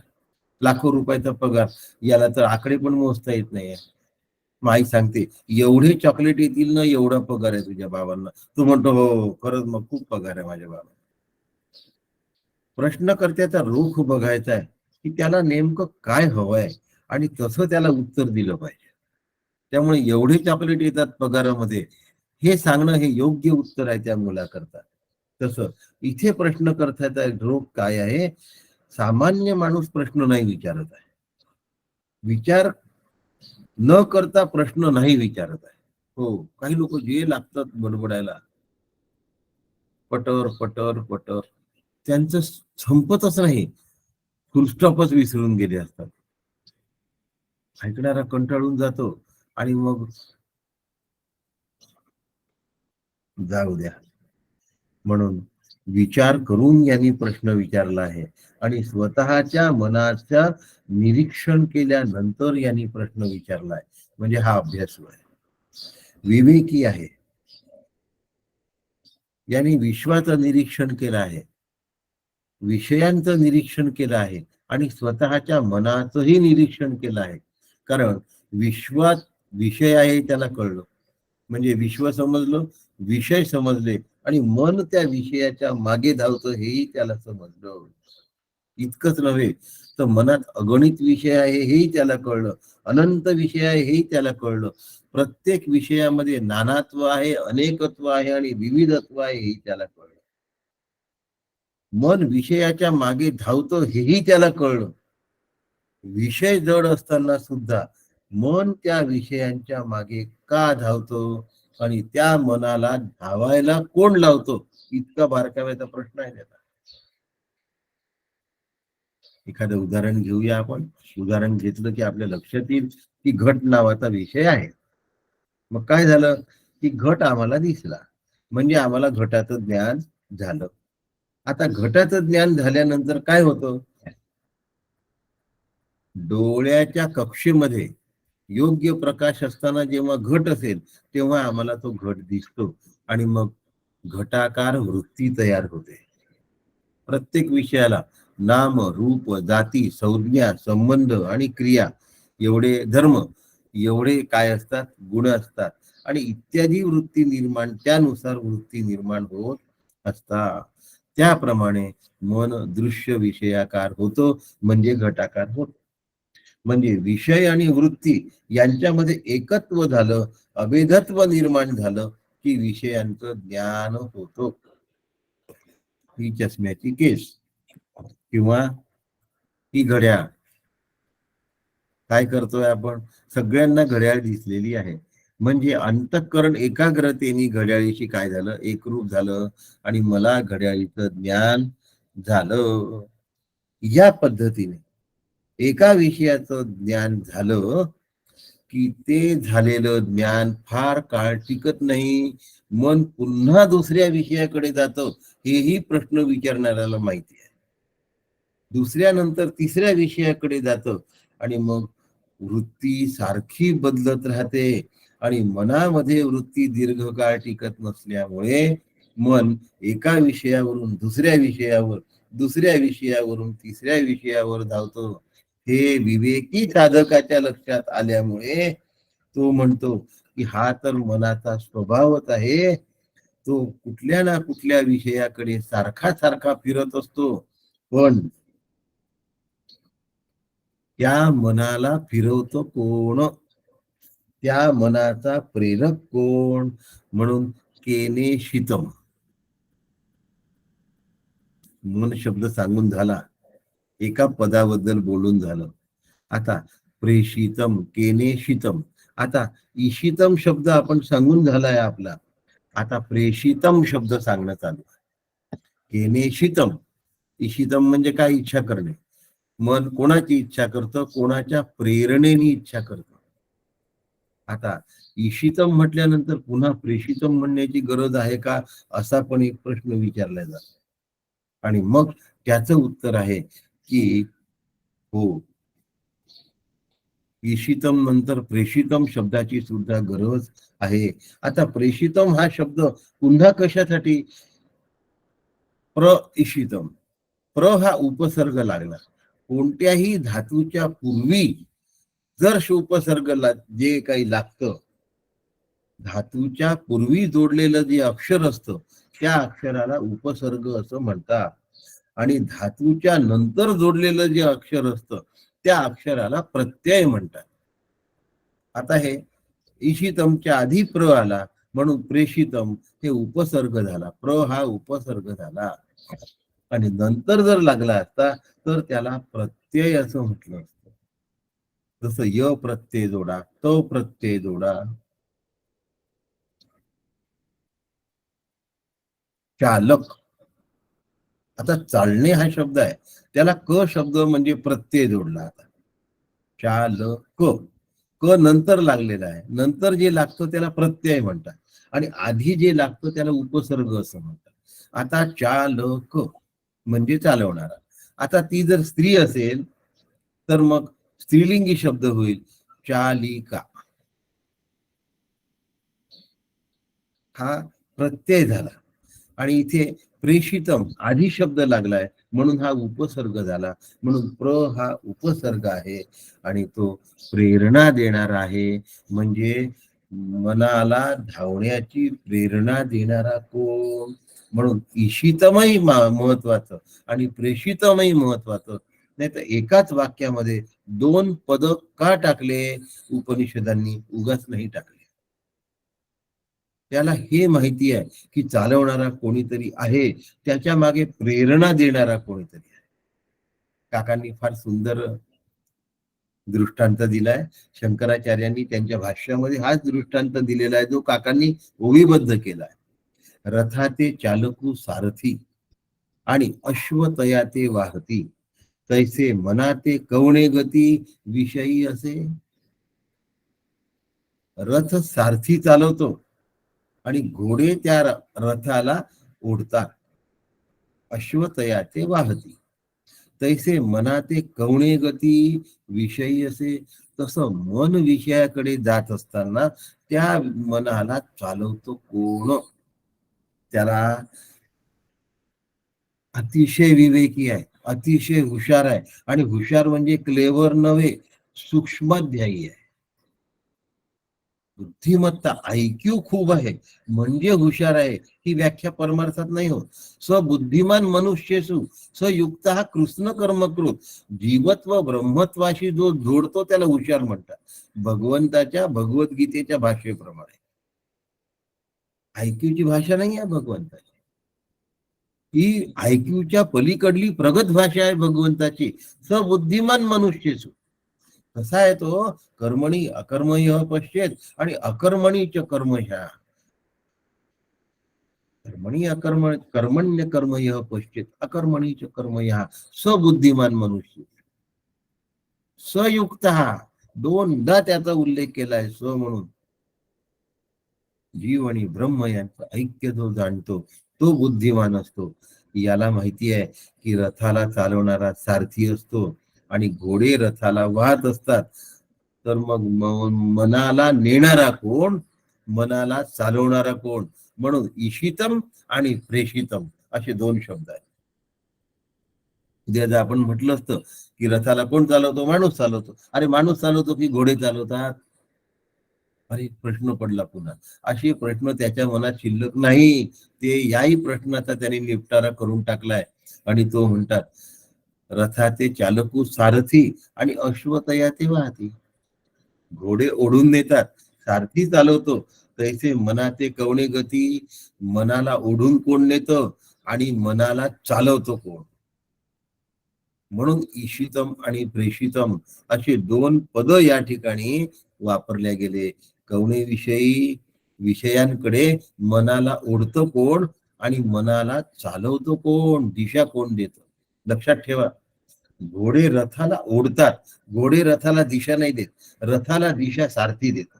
लाखो रुपयाचा पगार, याला तर आकडे पण मोजता येत नाहीये. मग आई सांगते, एवढे चॉकलेट येतील ना, एवढा पगार आहे तुझ्या बाबांना. तू म्हणतो हो खरंच, मग खूप पगार आहे माझ्या बाबा. प्रश्नकर्त्याचा रोख बघायचा आहे की त्याला नेमकं काय हवंय आणि तसं त्याला उत्तर दिलं पाहिजे. त्यामुळे एवढे चॉकलेट येतात पगारामध्ये हे सांगणं हे योग्य उत्तर आहे त्या मुलाकरता. तसं इथे प्रश्नकर्त्याचा रोख काय आहे, सामान्य माणूस प्रश्न नाही विचारत आहे, विचार न करता प्रश्न नाही विचारत आहे. हो, काही लोक जे लागतात बडबडायला, पटर पटर पटर, त्यांचं संपतच नाही, फुलस्टॉपच विसरून गेले असतात. ऐकणारा कंटाळून जातो आणि मग जाऊ द्या म्हणून विचार करून यांनी प्रश्न विचारला आहे आणि स्वतःच्या मनाच्या निरीक्षण केल्यानंतर यांनी प्रश्न विचारलाय. म्हणजे हा अभ्यासू आहे, विवेकी आहे. यांनी विश्वाचं निरीक्षण केलं आहे, विषयांचं निरीक्षण केलं आहे आणि स्वतःच्या मनाचंही निरीक्षण केलं आहे. कारण विश्वात विषय आहे त्याला कळलं, म्हणजे विश्व समजलं, विषय समजले आणि मन त्या विषयाच्या मागे धावतं हेही त्याला समजलं. इतकंच नव्हे तर मनात अगणित विषय आहे हेही त्याला कळलं, अनंत विषय आहे हेही त्याला कळलं. प्रत्येक विषयामध्ये नानात्व आहे, अनेकत्व आहे आणि विविधत्व आहे हेही त्याला कळलं. मन विषयाच्या मागे धावतं हेही त्याला कळलं. विषय जड असताना सुद्धा मन त्या विषयांच्या मागे का धावतो आणि त्या मनाला धावायला कोण लावतो, इतका बारकाव्याचा प्रश्न आहे त्याचा. एखादं उदाहरण घेऊया आपण. उदाहरण घेतलं की आपल्या लक्षात येईल की घट नावाचा विषय आहे. मग काय झालं की घट आम्हाला दिसला, म्हणजे आम्हाला घटाचं ज्ञान झालं. आता घटाचं ज्ञान झाल्यानंतर काय होतं, डोळ्याच्या कक्षेमध्ये योग्य प्रकाश असताना जेव्हा घट असेल तेव्हा आम्हाला तो घट दिसतो आणि मग घटाकार वृत्ती तयार होते. प्रत्येक विषयाला नाम रूप जाती संज्ञा संबंध आणि क्रिया एवढे धर्म एवढे काय असतात, गुण असतात आणि इत्यादी वृत्ती निर्माण, त्यानुसार वृत्ती निर्माण होत असतात. त्याप्रमाणे मन दृश्य विषयाकार होतो, म्हणजे घटाकार होतो. म्हणजे विषय आणि वृत्ती यांच्यामध्ये एकत्व झालं, अभेदत्व निर्माण झालं की विषयांचं ज्ञान होतं. ही चष्म्याची केस किंवा ही घड्याळ. काय करतोय आपण, सगळ्यांना घड्याळ दिसलेली आहे म्हणजे अंतःकरण एकाग्रतेने घड्याळीशी काय झालं, एकरूप झालं आणि मला घड्याळीचं ज्ञान झालं. या पद्धतीने एका विषयाचं ज्ञान झालं की ते झालेलं ज्ञान फार काळ टिकत नाही. मन पुन्हा दुसऱ्या विषयाकडे जातं, हेही प्रश्न विचारणाऱ्याला माहिती आहे. दुसऱ्यानंतर तिसऱ्या विषयाकडे जातं आणि मग वृत्ती सारखी बदलत राहते आणि मनामध्ये वृत्ती दीर्घकाळ टिकत नसल्यामुळे मन एका विषयावरून दुसऱ्या विषयावर, दुसऱ्या विषयावरून तिसऱ्या विषयावर धावतो. हे विवेकी साधकाच्या लक्षात आल्यामुळे तो म्हणतो की हा तर मनाचा स्वभावच आहे. तो कुठल्या ना कुठल्या विषयाकडे सारखा सारखा फिरत असतो, पण त्या मनाला फिरवतो कोण? त्या मनाचा प्रेरक कोण? म्हणून केने शीतम, मन शब्द सांगून झाला, एका पदाबद्दल बोलून झालं. आता प्रेषितम, केने शीतम. आता ईशितम शब्द आपण सांगून झालाय आपला. आता प्रेषितम शब्द सांगणं चालू. केने शीतम, ईशितम म्हणजे काय? इच्छा करणे. मन कोणाची इच्छा करतं? कोणाच्या प्रेरणेने इच्छा करतं. आता ईशितम म्हटल्यानंतर पुन्हा प्रेषितम म्हणण्याची गरज आहे का, असा पण एक प्रश्न विचारला जातो. आणि मग त्याचं उत्तर आहे की हो, ईशितम नंतर प्रेषितम शब्दाची सुद्धा गरज आहे. आता प्रेषितम हा शब्द पुन्हा कशासाठी? प्र ईशितम, प्र हा उपसर्ग लागला. कोणत्याही धातूच्या पूर्वी जर उपसर्ग जे काही लागतं, धातूच्या पूर्वी जोडलेलं जे अक्षर असतं त्या अक्षराला उपसर्ग असं म्हणतात. आणि धातूच्या नंतर जोडलेलं जे अक्षर असतं त्या अक्षराला प्रत्यय म्हणतात. आता हे ईशितमच्या आधी प्र आला म्हणून प्रेषितम हे उपसर्ग झाला. प्र हा उपसर्ग झाला आणि नंतर जर लागला असता तर त्याला प्रत्यय असं म्हटलं असतं. जसं य प्रत्यय जोडा, त प्रत्यय जोडा. चालक, आता चालणे हा शब्द आहे, त्याला क शब्द म्हणजे प्रत्यय जोडला. आता चालक, क नंतर लागलेला आहे, नंतर जे लागतं त्याला प्रत्यय म्हणतात आणि आधी जे लागतं त्याला उपसर्ग असं म्हणतात. आता चालक म्हणजे चालवणारा. आता ती जर स्त्री असेल तर मग स्त्रीलिंगी शब्द होईल चालिका. हा प्रत्यय झाला आणि इथे प्रेषितम आधी शब्द लागलाय म्हणून हा उपसर्ग झाला. म्हणून प्र हा उपसर्ग आहे आणि तो प्रेरणा देणारा आहे. म्हणजे मनाला धावण्याची प्रेरणा देणारा कोण? म्हणून ईशितमही महत्वाचं आणि प्रेषितमही महत्वाचं. नाही तर एकाच वाक्यामध्ये दोन पद का टाकले उपनिषदांनी? उगाच नाही टाकले. त्याला हे माहिती आहे की चालवणारा कोणीतरी आहे, त्याच्या मागे प्रेरणा देणारा कोणीतरी आहे. काकांनी फार सुंदर दृष्टांत दिलाय. शंकराचार्यांनी त्यांच्या भाष्यामध्ये हाच दृष्टांत दिलेला आहे जो काकांनी ओवीबद्ध केलाय. रथाते चालकू सारथी आणि अश्वतया ते वाहती, तैसे मनाते कवणे गती विषयी असे. रथ सारथी चालवतो आणि घोडे त्या रथाला ओढतात. अश्वतयाचे वाहती, तैसे मनाते कवणे गती विषयी असे. तसं मन विषयाकडे जात असताना त्या मनाला चालवतो कोण? त्याला अतिशय विवेकी आहे, अतिशय हुशार आहे. आणि हुशार म्हणजे क्लेवर नव्हे, सूक्ष्मध्यायी आहे. बुद्धिमत्ता IQ खूप आहे म्हणजे हुशार आहे, ही व्याख्या परमार्थात नाही होत. स्वबुद्धिमान मनुष्यसु युक्त हा कृष्ण कर्मकृत. जीवत्व ब्रह्मत्वाशी जो जोडतो त्याला हुशार म्हणतात, भगवंताच्या भगवद्गीतेच्या भाषेप्रमाणे. IQ ची भाषा नाही आहे भगवंताची, ही IQ च्या पलीकडली प्रगत भाषा आहे भगवंताची. स्वबुद्धिमान मनुष्यसु, कसा आहे तो? कर्मणी अकर्मय पश्चेत आणि अकर्मणीच कर्मह्या. कर्मणी अकर्म कर्मण्य कर्मय पश्चेत अकर्मणीच कर्मह्या. सबुद्धिमान मनुष्य, सयुक्त, हा दोनदा त्याचा उल्लेख केलाय स म्हणून. जीव आणि ब्रह्म यांचं ऐक्य जो जाणतो तो बुद्धिमान असतो. याला माहिती आहे की रथाला चालवणारा सारथी असतो आणि घोडे रथाला वाहत असतात. तर मग मनाला नेणारा कोण, मनाला चालवणारा कोण? म्हणून ईशितम आणि प्रेषितम असे दोन शब्द आहेत. उद्या जर आपण म्हटलं असतं की रथाला कोण चालवतो? माणूस चालवतो. अरे माणूस चालवतो की घोडे चालवतात? अरे प्रश्न पडला पुन्हा. असे प्रश्न त्याच्या मनात शिल्लक नाही. ते याही प्रश्नाचा त्यांनी निपटारा करून टाकलाय. आणि तो म्हणतात, रथाचे चालकू सारथी आणि अश्वतयाचे वाहती. घोडे ओढून नेतात, सारथी चालवतो. तैसे मनाचे कवणे गती, मनाला ओढून कोण नेतं आणि मनाला चालवतो कोण? म्हणून ईशितम आणि प्रेषितम असे दोन पद या ठिकाणी वापरले गेले. कवणे विषयी, विषयांकडे मनाला ओढतं कोण आणि मनाला चालवतो कोण, दिशा कोण देतं? लक्षात ठेवा, घोडे रथाला ओढतात, घोडे रथाला दिशा नाही देत, रथाला दिशा सारथी देत.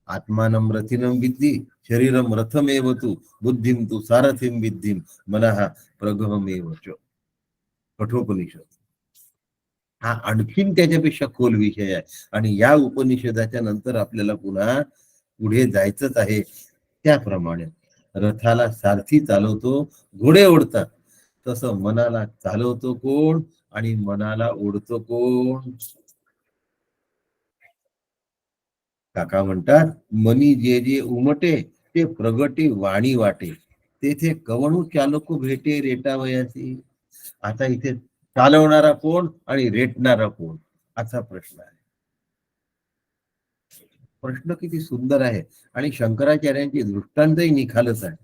आत्मानं रथिनं विद्धी शरीरम रथमेव तू बुद्धिम तू सारथिम विद्धिम मनः प्रगहमेव च. कठोपनिषद हा आणखीन त्याच्यापेक्षा खोल विषय आहे. आणि या उपनिषदाच्या नंतर आपल्याला पुन्हा पुढे जायचंच आहे. त्याप्रमाणे रथाला सारथी चालवतो, घोडे ओढतात. तसं मनाला चालवतो कोण आणि मनाला ओढतो कोण? काका म्हणतात, मनी जे जे उमटे ते प्रगटी वाणी वाटे, तेथे कवणू चालको भेटे रेटावयाची. आता इथे चालवणारा कोण आणि रेटणारा कोण असा प्रश्न आहे. प्रश्न किती सुंदर आहे आणि शंकराचार्यांची दृष्टांतही निखालच आहे.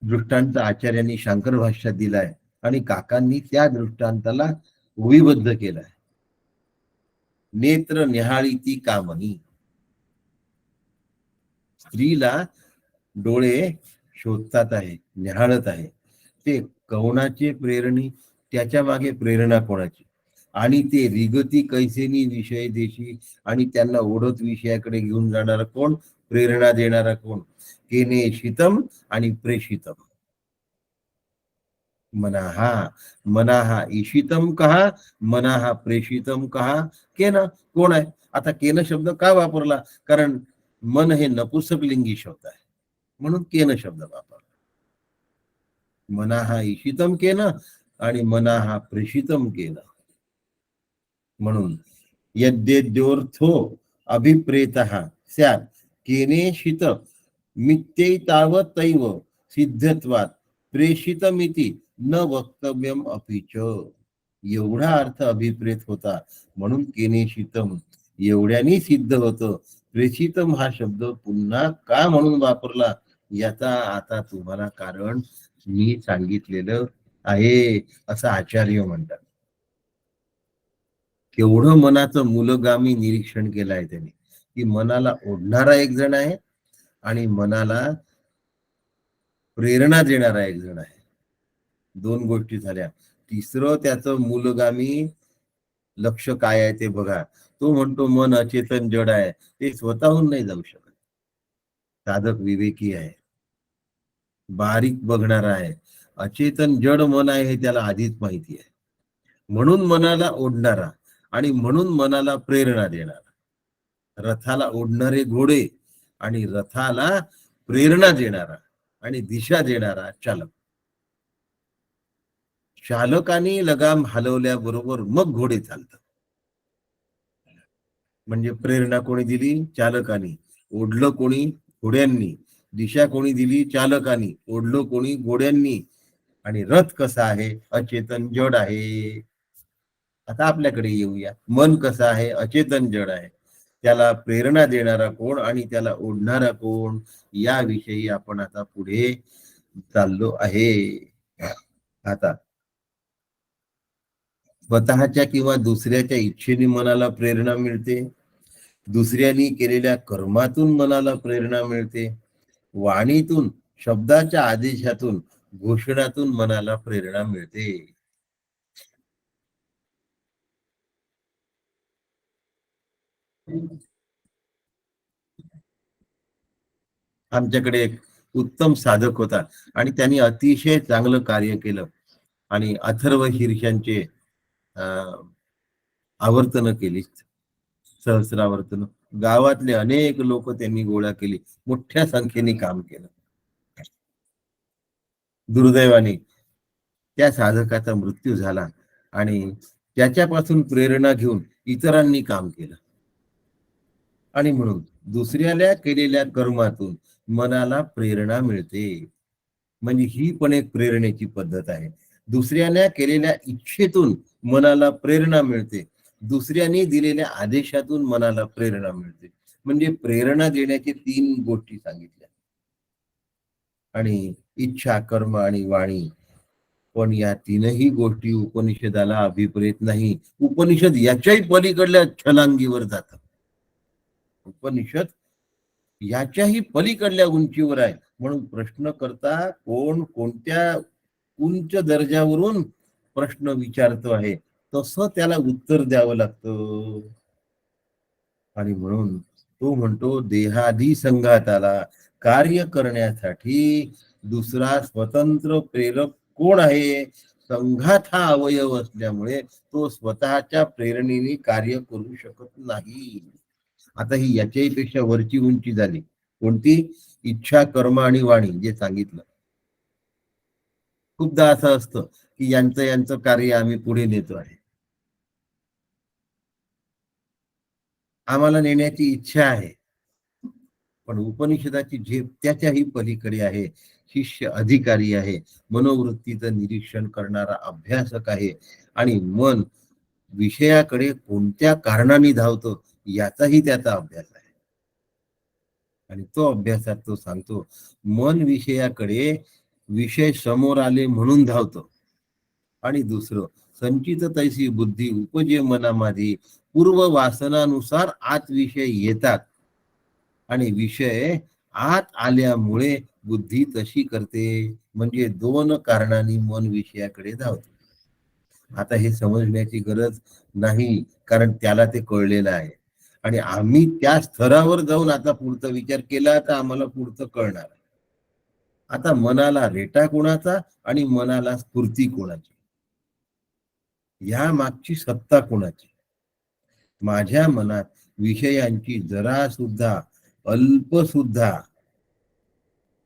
दृष्टांत आचार्यांनी शंकर भाष्यात दिलाय आणि काकांनी त्या दृष्टांताला ओवीबद्ध केलाय. नेत्र निहाळी ती कामनी. स्त्रीला डोळे शोधतात आहे, निहाळत आहे. ते कवनाचे प्रेरणी, त्याच्या मागे प्रेरणा कोणाची? आणि ते रिगती कैसेनी विषय देशी, आणि त्यांना ओढत विषयाकडे घेऊन जाणारा कोण, प्रेरणा देणारा कोण? केने शीतम आणि प्रेषितम. मनाहा मनाहा ईशितम कहा, मनाहा प्रेषितम कहा. केन कोण आहे? आता केन शब्द का वापरला? कारण मन हे नपुंसकलिंगी शब्द आहे, म्हणून केन शब्द वापरला. मनाहा ईशितम केन आणि मनाहा प्रेषितम केन. म्हणून यद्येद्योर्थो अभिप्रेतः स्यात् केनेशित मित्यैतावतैव सिद्धत्वात् प्रेषितमिति न वक्तव्यम अपीच. एवढा अर्थ अभिप्रेत होता म्हणून केनेशितम एवढ्यानी सिद्ध होतं. प्रेषितम हा शब्द पुन्हा का म्हणून वापरला याचा आता तुम्हाला कारण मी सांगितलेलं आहे, असं आचार्य म्हणतात. केवढं मनाचं मूलगामी निरीक्षण केलं आहे त्यांनी, की मनाला ओढणारा एक जण आहे आणि मनाला प्रेरणा देणारा एक जण आहे. दोन गोष्टी झाल्या. तिसरं त्याचं मूलगामी लक्ष काय आहे ते बघा. तो म्हणतो मन अचेतन जड आहे, ते स्वतःहून नाही जाऊ शकत. साधक विवेकी आहे, बारीक बघणारा आहे. अचेतन जड मन आहे हे त्याला आधीच माहिती आहे. म्हणून मनाला ओढणारा आणि म्हणून मनाला प्रेरणा देणारा. रथाला ओढणारे घोडे आणि रथाला प्रेरणा देणारा आणि दिशा देणारा चालक. चालकाने लगाम हलवल्याबरोबर मग घोडे चालतात. म्हणजे प्रेरणा कोणी दिली? चालकानी. ओढलं कोणी? घोड्यांनी. दिशा कोणी दिली? चालकानी. ओढलं कोणी? घोड्यांनी. आणि रथ कसा आहे? अचेतन जड आहे. आता आपल्याकडे येऊया. मन कसं आहे? अचेतन जड आहे. त्याला प्रेरणा देणारा कोण आणि त्याला ओढणारा कोण, याविषयी आपण आता पुढे चाललो आहे. आता स्वतःच्या किंवा दुसऱ्याच्या इच्छेने मनाला प्रेरणा मिळते, दुसऱ्यांनी केलेल्या कर्मातून मनाला प्रेरणा मिळते, वाणीतून, शब्दाच्या आदेशातून, घोषणातून मनाला प्रेरणा मिळते. आमच्याकडे एक उत्तम साधक होता आणि त्यांनी अतिशय चांगलं कार्य केलं आणि अथर्व शीर्षांचे आवर्तन केली, सहस्रावर्तन. गावातले अनेक लोक त्यांनी गोळा केली, मोठ्या संख्येने काम केलं. दुर्दैवाने त्या साधकाचा मृत्यू झाला आणि त्याच्यापासून प्रेरणा घेऊन इतरांनी काम केलं. आणि म्हणून दुसऱ्याला केलेल्या कर्मातून मनाला प्रेरणा मिळते. म्हणजे ही पण एक प्रेरणेची पद्धत आहे. दुसऱ्याने केलेल्या इच्छेतून मनाला प्रेरणा मिळते, दुसऱ्यांनी दिलेल्या आदेशातून मनाला प्रेरणा मिळते. म्हणजे प्रेरणा देण्याचे 3 गोष्टी सांगितल्या. आणि इच्छा, कर्म आणि वाणी. पण या तीनही गोष्टी उपनिषदाला अभिप्रेत नाही. उपनिषद याच्याही पलीकडल्या छलांगीवर जातात. उपनिषद याच्याही पलीकडल्या उंचीवर आहे. म्हणून प्रश्न करता कोण कोणत्या उंच दर्जावरून प्रश्न विचारतो आहे, तसं त्याला उत्तर द्यावं लागतं. आणि म्हणून तो म्हणतो, देहादी संघाताला कार्य करण्यासाठी दुसरा स्वतंत्र प्रेरक कोण आहे? संघात हा अवयव असल्यामुळे तो स्वतःच्या प्रेरणेने कार्य करू शकत नाही. आता ही याच्याही पेक्षा वरची उंची झाली. कोणती? इच्छा, कर्म आणि वाणी, जे सांगितलं. खूपदा असं असतं की यांचं यांचं कार्य आम्ही पुढे नेतो आहे, आम्हाला नेण्याची इच्छा आहे, पण उपनिषदाची झेप त्याच्याही पलीकडे आहे. शिष्य अधिकारी आहे, मनोवृत्तीचं निरीक्षण करणारा अभ्यासक आहे आणि मन विषयाकडे कोणत्या कारणाने धावतो याचाही त्याचा अभ्यास आहे. आणि तो अभ्यासात तो सांगतो, मन विषयाकडे, विषय समोर आले म्हणून धावतो. आणि दुसरं, संचित तैसी बुद्धी उपजे मनामध्ये, पूर्व वासनानुसार आत विषय येतात आणि विषय आत आल्यामुळे बुद्धी तशी करते. म्हणजे 2 कारणांनी मन विषयाकडे धावतो. आता हे समजण्याची गरज नाही, कारण त्याला ते कळलेलं आहे. आणि आम्ही त्या स्तरावर जाऊन आता पुढचा विचार केला तर आम्हाला पुढचं कळणार. आता मनाला रेटा कोणाचा आणि मनाला स्फूर्ती कोणाची, या मागची सत्ता कोणाची? माझ्या मनात विषयांची जरा सुद्धा, अल्प सुद्धा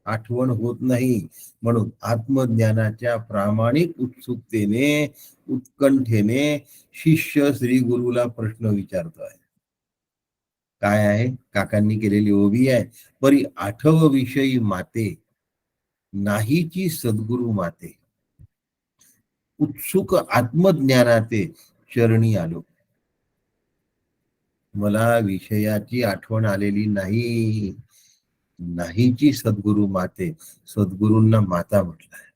आठवण होत नाही. म्हणून आत्मज्ञानाच्या प्रामाणिक उत्सुकतेने, उत्कंठेने शिष्य श्री गुरुला प्रश्न विचारतोय. काय आहे? काकांनी केलेली ओवी आहे, परी आठव विषयी माते, नाहीची सद्गुरु माते, उत्सुक आत्मज्ञानाचे चरणी आलो. मला विषयाची आठवण आलेली नाही, नाहीची सद्गुरु माते. सद्गुरूंना माता म्हटलंय.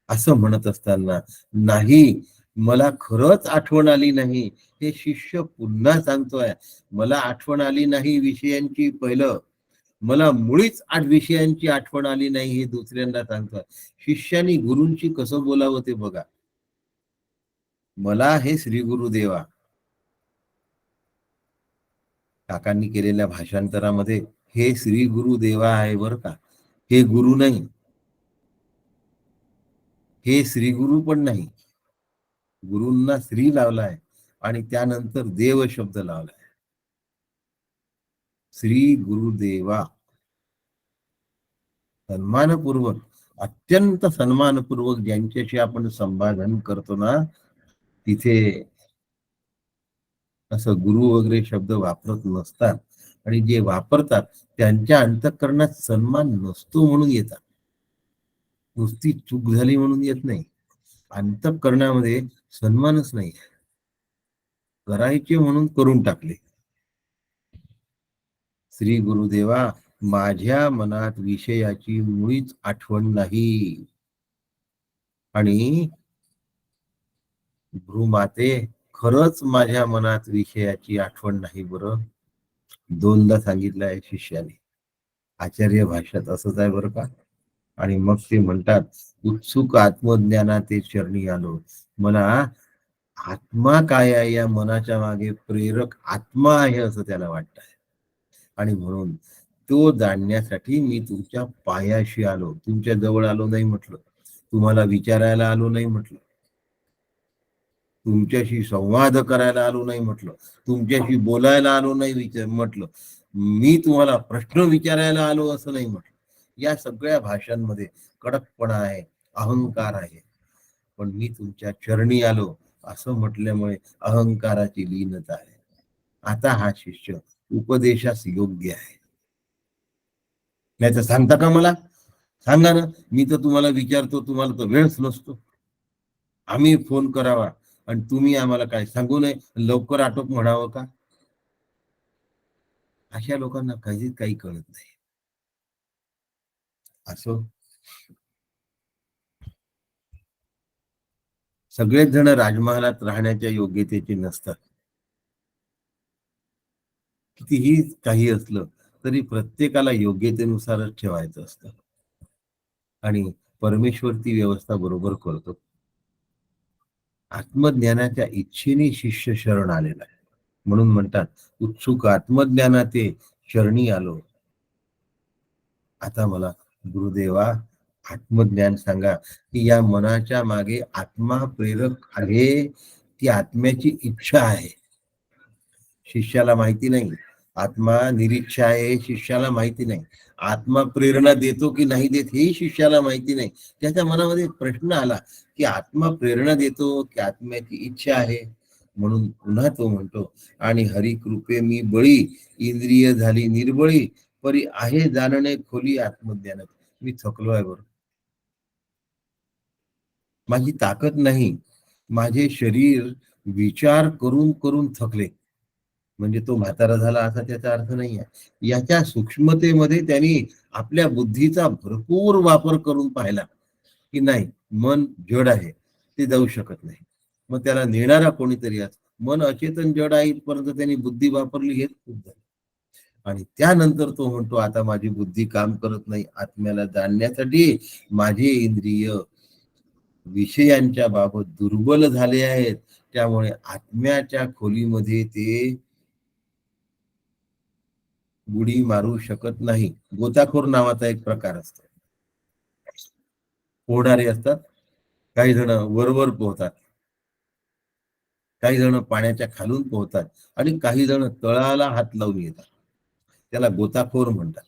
असं म्हणत असताना, नाही, मला खरंच आठवण आली नाही, हे शिष्य पुन्हा सांगतोय. मला आठवण आली नाही विषयांची पहिलं, मला मुळीच विषयांची आठवण आली नाही हे दुसऱ्यांदा सांगतोय. शिष्यानी गुरूंची कसं बोलावं ते बघा. मला हे श्री गुरुदेवा, काकांनी केलेल्या भाषांतरामध्ये हे श्री गुरुदेवा आहे बर का, हे गुरु नाही, हे श्री गुरु पण नाही. गुरूंना श्री लावलाय आणि त्यानंतर देव शब्द लावलाय. श्री गुरुदेवा, सन्मानपूर्वक, अत्यंत सन्मानपूर्वक ज्यांच्याशी आपण संभाषण करतो ना, तिथे असं गुरु वगैरे शब्द वापरत नसतात. आणि जे वापरतात त्यांच्या अंतःकरणात सन्मान नसतो म्हणून येतात, नुसती चूक झाली म्हणून येत नाही. अंतःकरणामध्ये सन्मानच नाही, करायचे म्हणून करून टाकले. श्री गुरुदेवा, माझ्या मनात विषयाची मुळीच आठवण नाही. आणि भ्रूमाते, खरंच माझ्या मनात विषयाची आठवण नाही बरं. दोनदा सांगितलं आहे शिष्याने. आचार्य भाषेत असंच आहे बरं का. आणि मग ते म्हणतात, उत्सुक आत्मज्ञानाते चरणी आलो. मला आत्मा काय आहे, या मनाच्या मागे प्रेरक आत्मा आहे असं त्याला वाटत आहे. आणि म्हणून तो जाणण्यासाठी मी तुमच्या पायाशी आलो. तुमच्या जवळ आलो नाही म्हटलं, तुम्हाला विचारायला आलो नाही म्हटलं, तुमच्याशी संवाद करायला आलो नाही म्हटलं, तुमच्याशी बोलायला आलो नाही म्हटलं, मी तुम्हाला प्रश्न विचारायला आलो असं नाही म्हटलं. या सगळ्या भाषांमध्ये कडकपणा आहे, अहंकार आहे. पण मी तुमच्या चरणी आलो असं म्हटल्यामुळे अहंकाराची लीनता आहे. आता हा शिष्य उपदेशास योग्य आहे. नाही तर सांगता का मला? सांगा ना. मी तर तुम्हाला विचारतो, तुम्हाला तर वेळच नसतो. आम्ही फोन करावा आणि तुम्ही आम्हाला काय सांगू नये, लवकर आटोप म्हणावं का? अशा लोकांना काहीच काही कळत नाही. असो, सगळेच जण राजमहालात राहण्याच्या योग्यतेचे नसतात. कितीही काही असलं तरी प्रत्येकाला योग्यतेनुसारच ठेवायचं असतं. आणि परमेश्वर ती व्यवस्था बरोबर करतो. आत्मज्ञानाच्या इच्छेने शिष्य शरण आलेला आहे. म्हणून म्हणतात, उत्सुक आत्मज्ञानाते शरणी आलो. आता मला गुरुदेवा आत्मज्ञान सांगा, की या मनाच्या मागे आत्मा प्रेरक आहे, ती आत्म्याची इच्छा आहे. शिष्याला माहिती नाही. आत्मा निरीक्षा आहे हे शिष्याला माहिती नाही. आत्मा प्रेरणा देतो की नाही देत हेही शिष्याला माहिती नाही. त्याच्या मनामध्ये एक प्रश्न आला, की आत्मा प्रेरणा देतो की आत्म्याची इच्छा आहे. म्हणून पुन्हा तो म्हणतो, आणि हरिकृपे मी बळी, इंद्रिय झाली निर्बळी, परी आहे जाणणे खोली आत्मज्ञानात. मी थकलो आहे बरं. माझी ताकद नाही. माझे शरीर विचार करून करून थकले. म्हणजे तो म्हातारा झाला असा त्याचा अर्थ नाही आहे. याच्या सूक्ष्मतेमध्ये त्यांनी आपल्या बुद्धीचा भरपूर वापर करून पाहिला, की नाही, मन जड आहे, ते जाऊ शकत नाही. मग त्याला नेणारा कोणीतरी असतो. मन अचेतन जड आहे इथपर्यंत त्यांनी बुद्धी वापरली, हेच खूप झालं. आणि त्यानंतर तो म्हणतो, आता माझी बुद्धी काम करत नाही. आत्म्याला जाणण्यासाठी माझे इंद्रिय विषयांच्या बाबत दुर्बल झाले आहेत. त्यामुळे आत्म्याच्या खोलीमध्ये ते उडी मारू शकत नाही. गोताखोर नावाचा एक प्रकार असतो. पोहणारे असतात, काही जण वरवर पोहतात, काही जण पाण्याच्या खालून पोहतात, आणि काही जण तळाला हात लावून येतात. त्याला गोताखोर म्हणतात.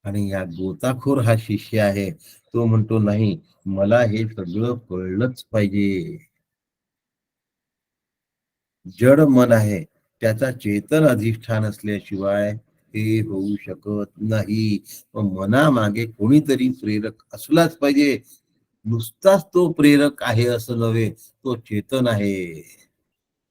आणि या गोताखोर हा शिष्य आहे. तो म्हणतो, नाही, मला हे सगळं कळलंच पाहिजे. जड मन आहे, त्याचा चेतन अधिष्ठान असल्याशिवाय हे होऊ शकत नाही. मनामागे कोणीतरी प्रेरक असलाच पाहिजे. नुसताच तो प्रेरक आहे असं नव्हे, तो चेतन आहे.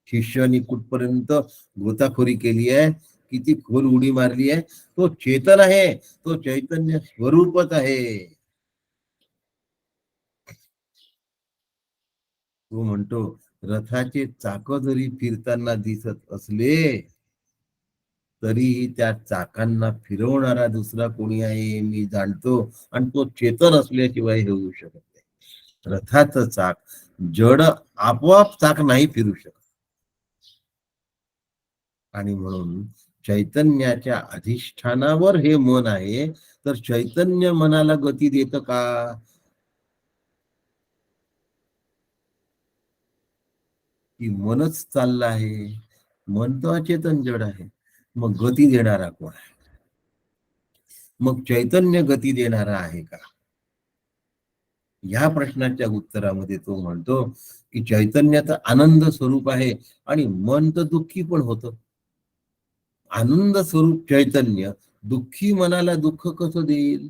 शिष्यानी कुठपर्यंत गोताखोरी केली आहे, किती खोल उडी मारली आहे. तो चेतन आहे, तो चैतन्य स्वरूपच आहे. तो म्हणतो, रथाचे चाक जरी फिरताना दिसत असले तरीही त्या चाकांना फिरवणारा दुसरा कोणी आहे हे मी जाणतो, आणि तो चेतन असल्याशिवाय हे होऊ शकत नाही. रथाचं चाक जड आपोआप चाक नाही फिरू शकत. आणि म्हणून चैतन्याच्या अधिष्ठानावर हे मन आहे, तर चैतन्य मनाला गती देतं का? की मनच चाललं आहे? मन तर अचेतन जड आहे. मग गती देणारा कोण आहे? मग चैतन्य गती देणारा आहे का? या प्रश्नाच्या उत्तरामध्ये तो म्हणतो, की चैतन्याचं आनंद स्वरूप आहे, आणि मन तर दुःखी पण होतं. आनंद स्वरूप चैतन्य दुःखी मनाला दुःख कसं देईल?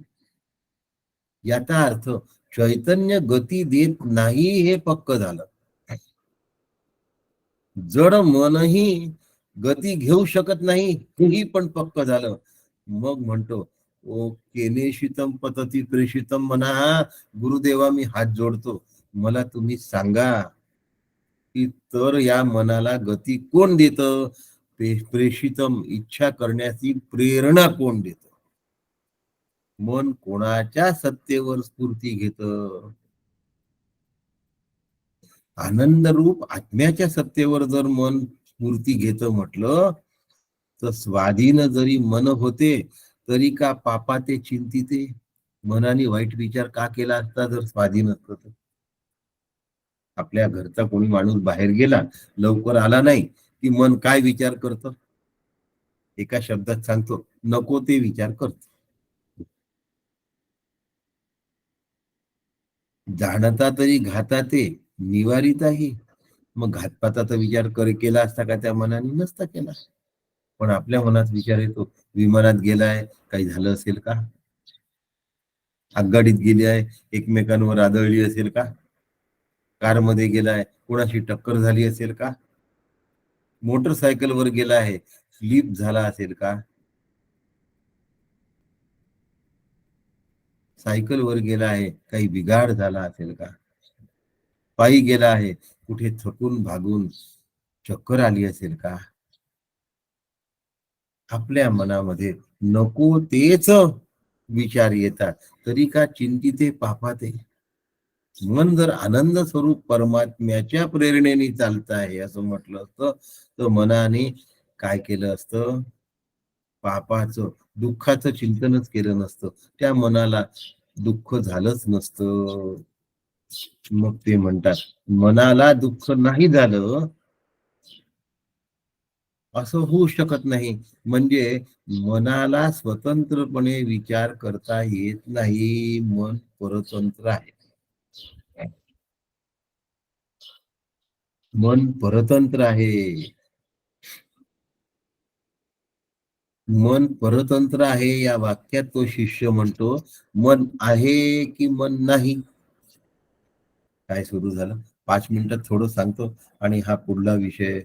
याचा अर्थ चैतन्य गती देत नाही हे पक्क झालं. जड मनही गती घेऊ शकत नाही हेही पण पक्क झालं. मग म्हणतो ओ केनेशितम पतती प्रेषितम म्हणा, गुरुदेवा मी हात जोडतो, मला तुम्ही सांगा की तर या मनाला गती कोण देतं, प्रेषितम इच्छा करण्याची प्रेरणा कोण देतं, मन कोणाच्या सत्तेवर स्फूर्ती घेतं. आनंद रूप आत्म्याच्या सत्तेवर जर मन स्फूर्ती घेतं म्हटलं तर स्वाधीन जरी मन होते तरी का पापा ते चिंतिते. मनाने वाईट विचार का केला असता जर स्वाधीन असतं तर. आपल्या घरचा कोणी माणूस बाहेर गेला, लवकर आला नाही की मन काय विचार करतं, एका शब्दात सांगतो, नको ते विचार करतो. जाणता तरी घाता ते निवारिताही. मग घातपाताचा विचार केला असता का त्या मनाने, नसता केला. पण आपल्या मनात विचार येतो, विमानात गेलाय काही झालं असेल का, आगगाडीत गेली आहे एकमेकांवर आदळली असेल का, कारमध्ये गेलाय कोणाशी टक्कर झाली असेल का, मोटरसायकलवर गेला आहे स्लीप झाला असेल का, सायकलवर गेला आहे काही बिघाड झाला असेल का, पायी गेला आहे कुठे थकून भागून चक्कर आली असेल का. आपल्या मनामध्ये नको तेच विचार येतात तरी का चिंतिते पापाते. मन जर आनंद स्वरूप परमात्म्याच्या प्रेरणेने चालत आहे असं म्हटलं असतं तर मनाने काय केलं असतं, पापाचं दुःखाचं चिंतनच केलं नसतं, त्या मनाला दुःख झालंच नसतं. मग ते म्हणतात मनाला दुःख नाही झालं असं होऊ शकत नाही, म्हणजे मनाला स्वतंत्रपणे विचार करता येत नाही, मन परतंत्र आहे. मन परतंत्र आहे. मन परतंत्र आहे या वाक्यात तो शिष्य म्हणतो, मन आहे की मन नाही. काय सुरू झालं, 5 मिनिटात थोडं सांगतो आणि हा पुढला विषय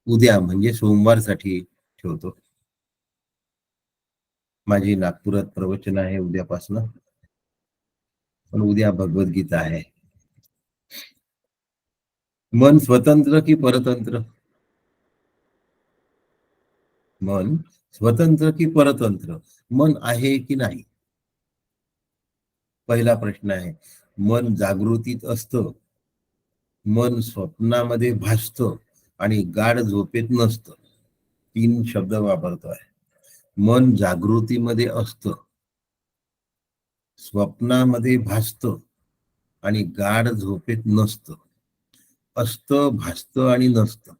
उद्या म्हणजे सोमवारसाठी ठेवतो. माझी नागपुरात प्रवचन आहे उद्यापासून, पण उद्या भगवद्गीता आहे. मन स्वतंत्र की परतंत्र, मन स्वतंत्र की परतंत्र, मन आहे की नाही, पहिला प्रश्न आहे. मन जागृतीत असतं, मन स्वप्नामध्ये भासतं आणि गाढ झोपेत नसतं. 3 शब्द वापरतोय. मन जागृतीमध्ये असतं, स्वप्नामध्ये भासतं आणि गाढ झोपेत नसतं. असतं, भासतं आणि नसतं.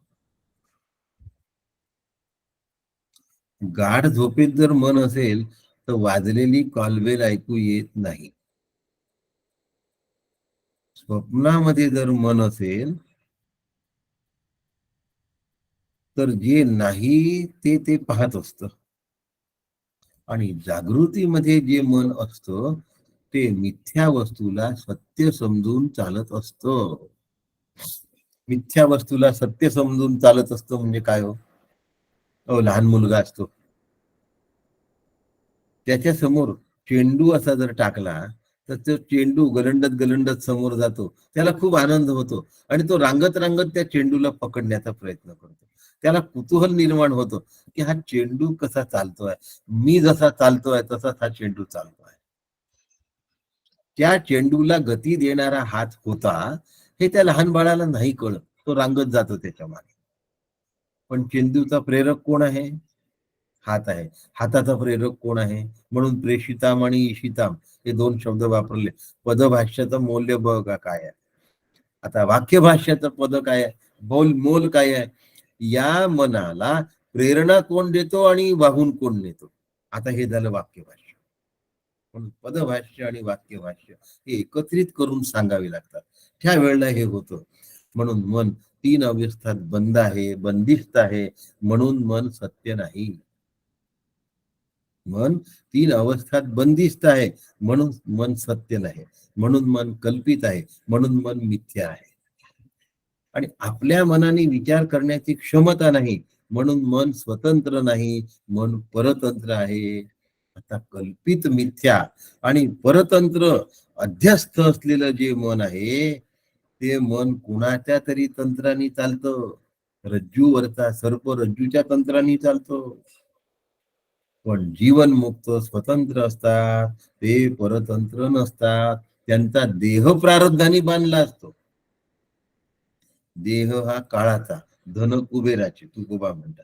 गाढ झोपेत जर मन असेल तर वाजलेली कॉलबेल ऐकू येत नाही. स्वप्नामध्ये जर मन असेल तर जे नाही ते पाहत असतं आणि जागृतीमध्ये जे मन असतं ते मिथ्या वस्तूला सत्य समजून चालत असतं. मिथ्या वस्तूला सत्य समजून चालत असतं म्हणजे काय हो, लहान मुलगा असतो, त्याच्या समोर चेंडू असा जर टाकला तर तो चेंडू गलंडत गलंडत समोर जातो, त्याला खूप आनंद होतो आणि तो रांगत रांगत त्या चेंडूला पकडण्याचा प्रयत्न करतो. त्याला कुतूहल निर्माण होतं की हा चेंडू कसा चालतोय, मी जसा चालतोय तसाच हा चेंडू चालतोय. त्या चेंडूला गती देणारा हात होता हे त्या लहान बाळाला नाही कळत, तो रांगत जातो त्याच्या मागे. पण चेंडूचा प्रेरक कोण आहे, हात आहे. हाताचा प्रेरक कोण आहे, म्हणून प्रेषिताम आणि ईशिताम हे 2 शब्द वापरले. पदभाष्याचं मौल्य बघा काय आहे. आता वाक्यभाष्याचं पद काय आहे, मोल काय आहे, या मनाला प्रेरणा कोण देतो आणि वाहून कोण नेतो. आता हे झालं वाक्यभाष्य. पण पदभाष्य आणि वाक्यभाष्य हे एकत्रित करून सांगावे लागतात, त्यावेळेला हे होतं. म्हणून मन 3 अवस्थात बंद आहे, बंदिस्त आहे, म्हणून मन सत्य नाही. मन 3 अवस्थात बंदिस्त आहे म्हणून मन सत्य नाही, म्हणून मन कल्पित आहे, म्हणून मन मिथ्या आहे. आणि आपल्या मनाने विचार करण्याची क्षमता नाही, म्हणून मन स्वतंत्र नाही, मन परतंत्र आहे. आता कल्पित मिथ्या आणि परतंत्र अध्यस्थ असलेलं जे मन आहे, ते मन कुणाच्या तरी तंत्राने चालतं. रज्जूवरचा सर्प रज्जूच्या तंत्राने चालतो. पण जीवनमुक्त स्वतंत्र असतात, ते परतंत्र नसतात. त्यांचा देह प्रारब्धाने बांधला असतो. देह हा काळाचा, धन कुबेराचे तुकोबा म्हणतात.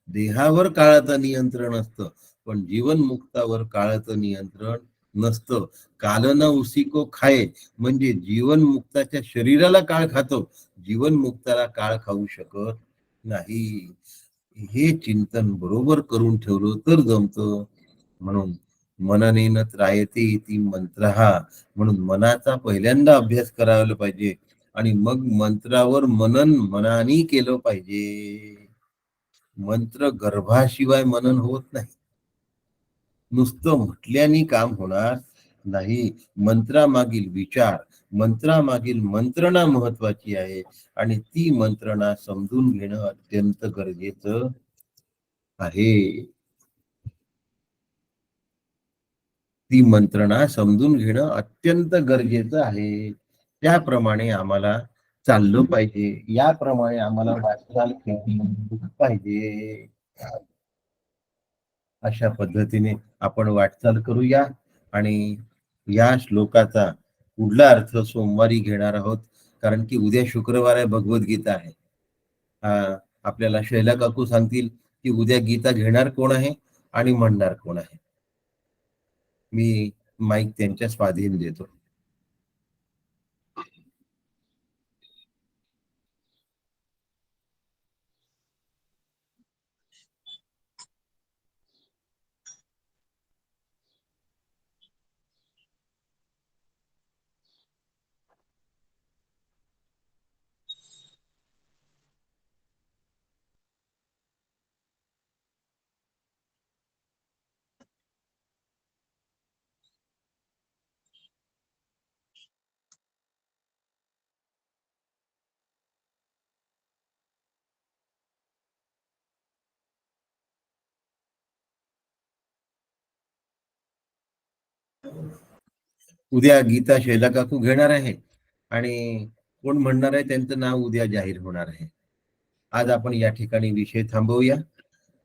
देहावर काळाचं नियंत्रण असतं, पण जीवनमुक्तावर काळाचं नियंत्रण नसतं. कालन उसी को खाए, म्हणजे जीवनमुक्ताच्या शरीराला काळ खातो, जीवनमुक्ताला काळ खाऊ शकत नाही. हे चिंतन बरोबर करून ठेवलं तर जमतं. म्हणून मननेन त्रायते इति मंत्रहा, म्हणून मनाचा पहिल्यांदा अभ्यास करायला पाहिजे आणि मग मंत्रावर मनन मनाने केलं पाहिजे. मंत्र गर्भाशिवाय मनन होत नाही. नुसतं म्हटल्याने काम होणार नाही. मंत्रामागील विचार, मंत्रामागील मंत्रणा महत्वाची आहे आणि ती मंत्रणा समजून घेणं अत्यंत गरजेचं आहे. ती मंत्रणा समजून घेणं अत्यंत गरजेचं आहे. त्याप्रमाणे आम्हाला चाललं पाहिजे, याप्रमाणे आम्हाला वाटचाल केली पाहिजे. अशा पद्धतीने आपण वाटचाल करूया आणि या श्लोकाचा पुढला अर्थ सोमवारी घेणार आहोत, कारण की उद्या शुक्रवार आहे, भगवद्गीता आहे. आपल्याला शैला काकू सांगतील की उद्या गीता घेणार कोण आहे आणि म्हणणार कोण आहे. मी माईक त्यांच्या स्वाधीन देतो. उद्या गीता शैला काकू घेणार आहे आणि कोण म्हणणार आहे त्यांचं नाव उद्या जाहीर होणार आहे. आज आपण या ठिकाणी विषय थांबवूया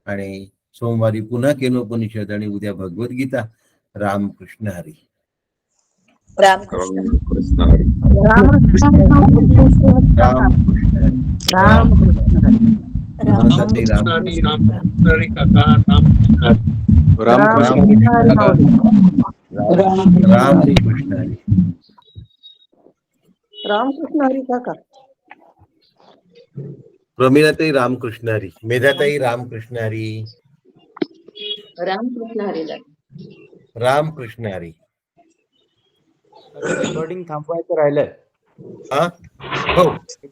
आणि सोमवारी पुन्हा केनोपनिषद आणि उद्या भगवद्गीता. रामकृष्ण हरी. रामकृष्ण रामकृष्ण हरी. रामकृष्ण हरी काका. प्रमिलाताई रामकृष्ण हरी. मेधाताई रामकृष्ण हरी. रामकृष्ण हरी. रामकृष्ण हरी. रेकॉर्डिंग थांबवायचं राहिलंय. हा हो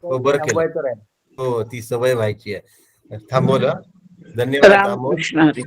हो बरं केलं. हो ती सवय व्हायची आहे. थांबवलं. धन्यवाद. रामकृष्ण हरी.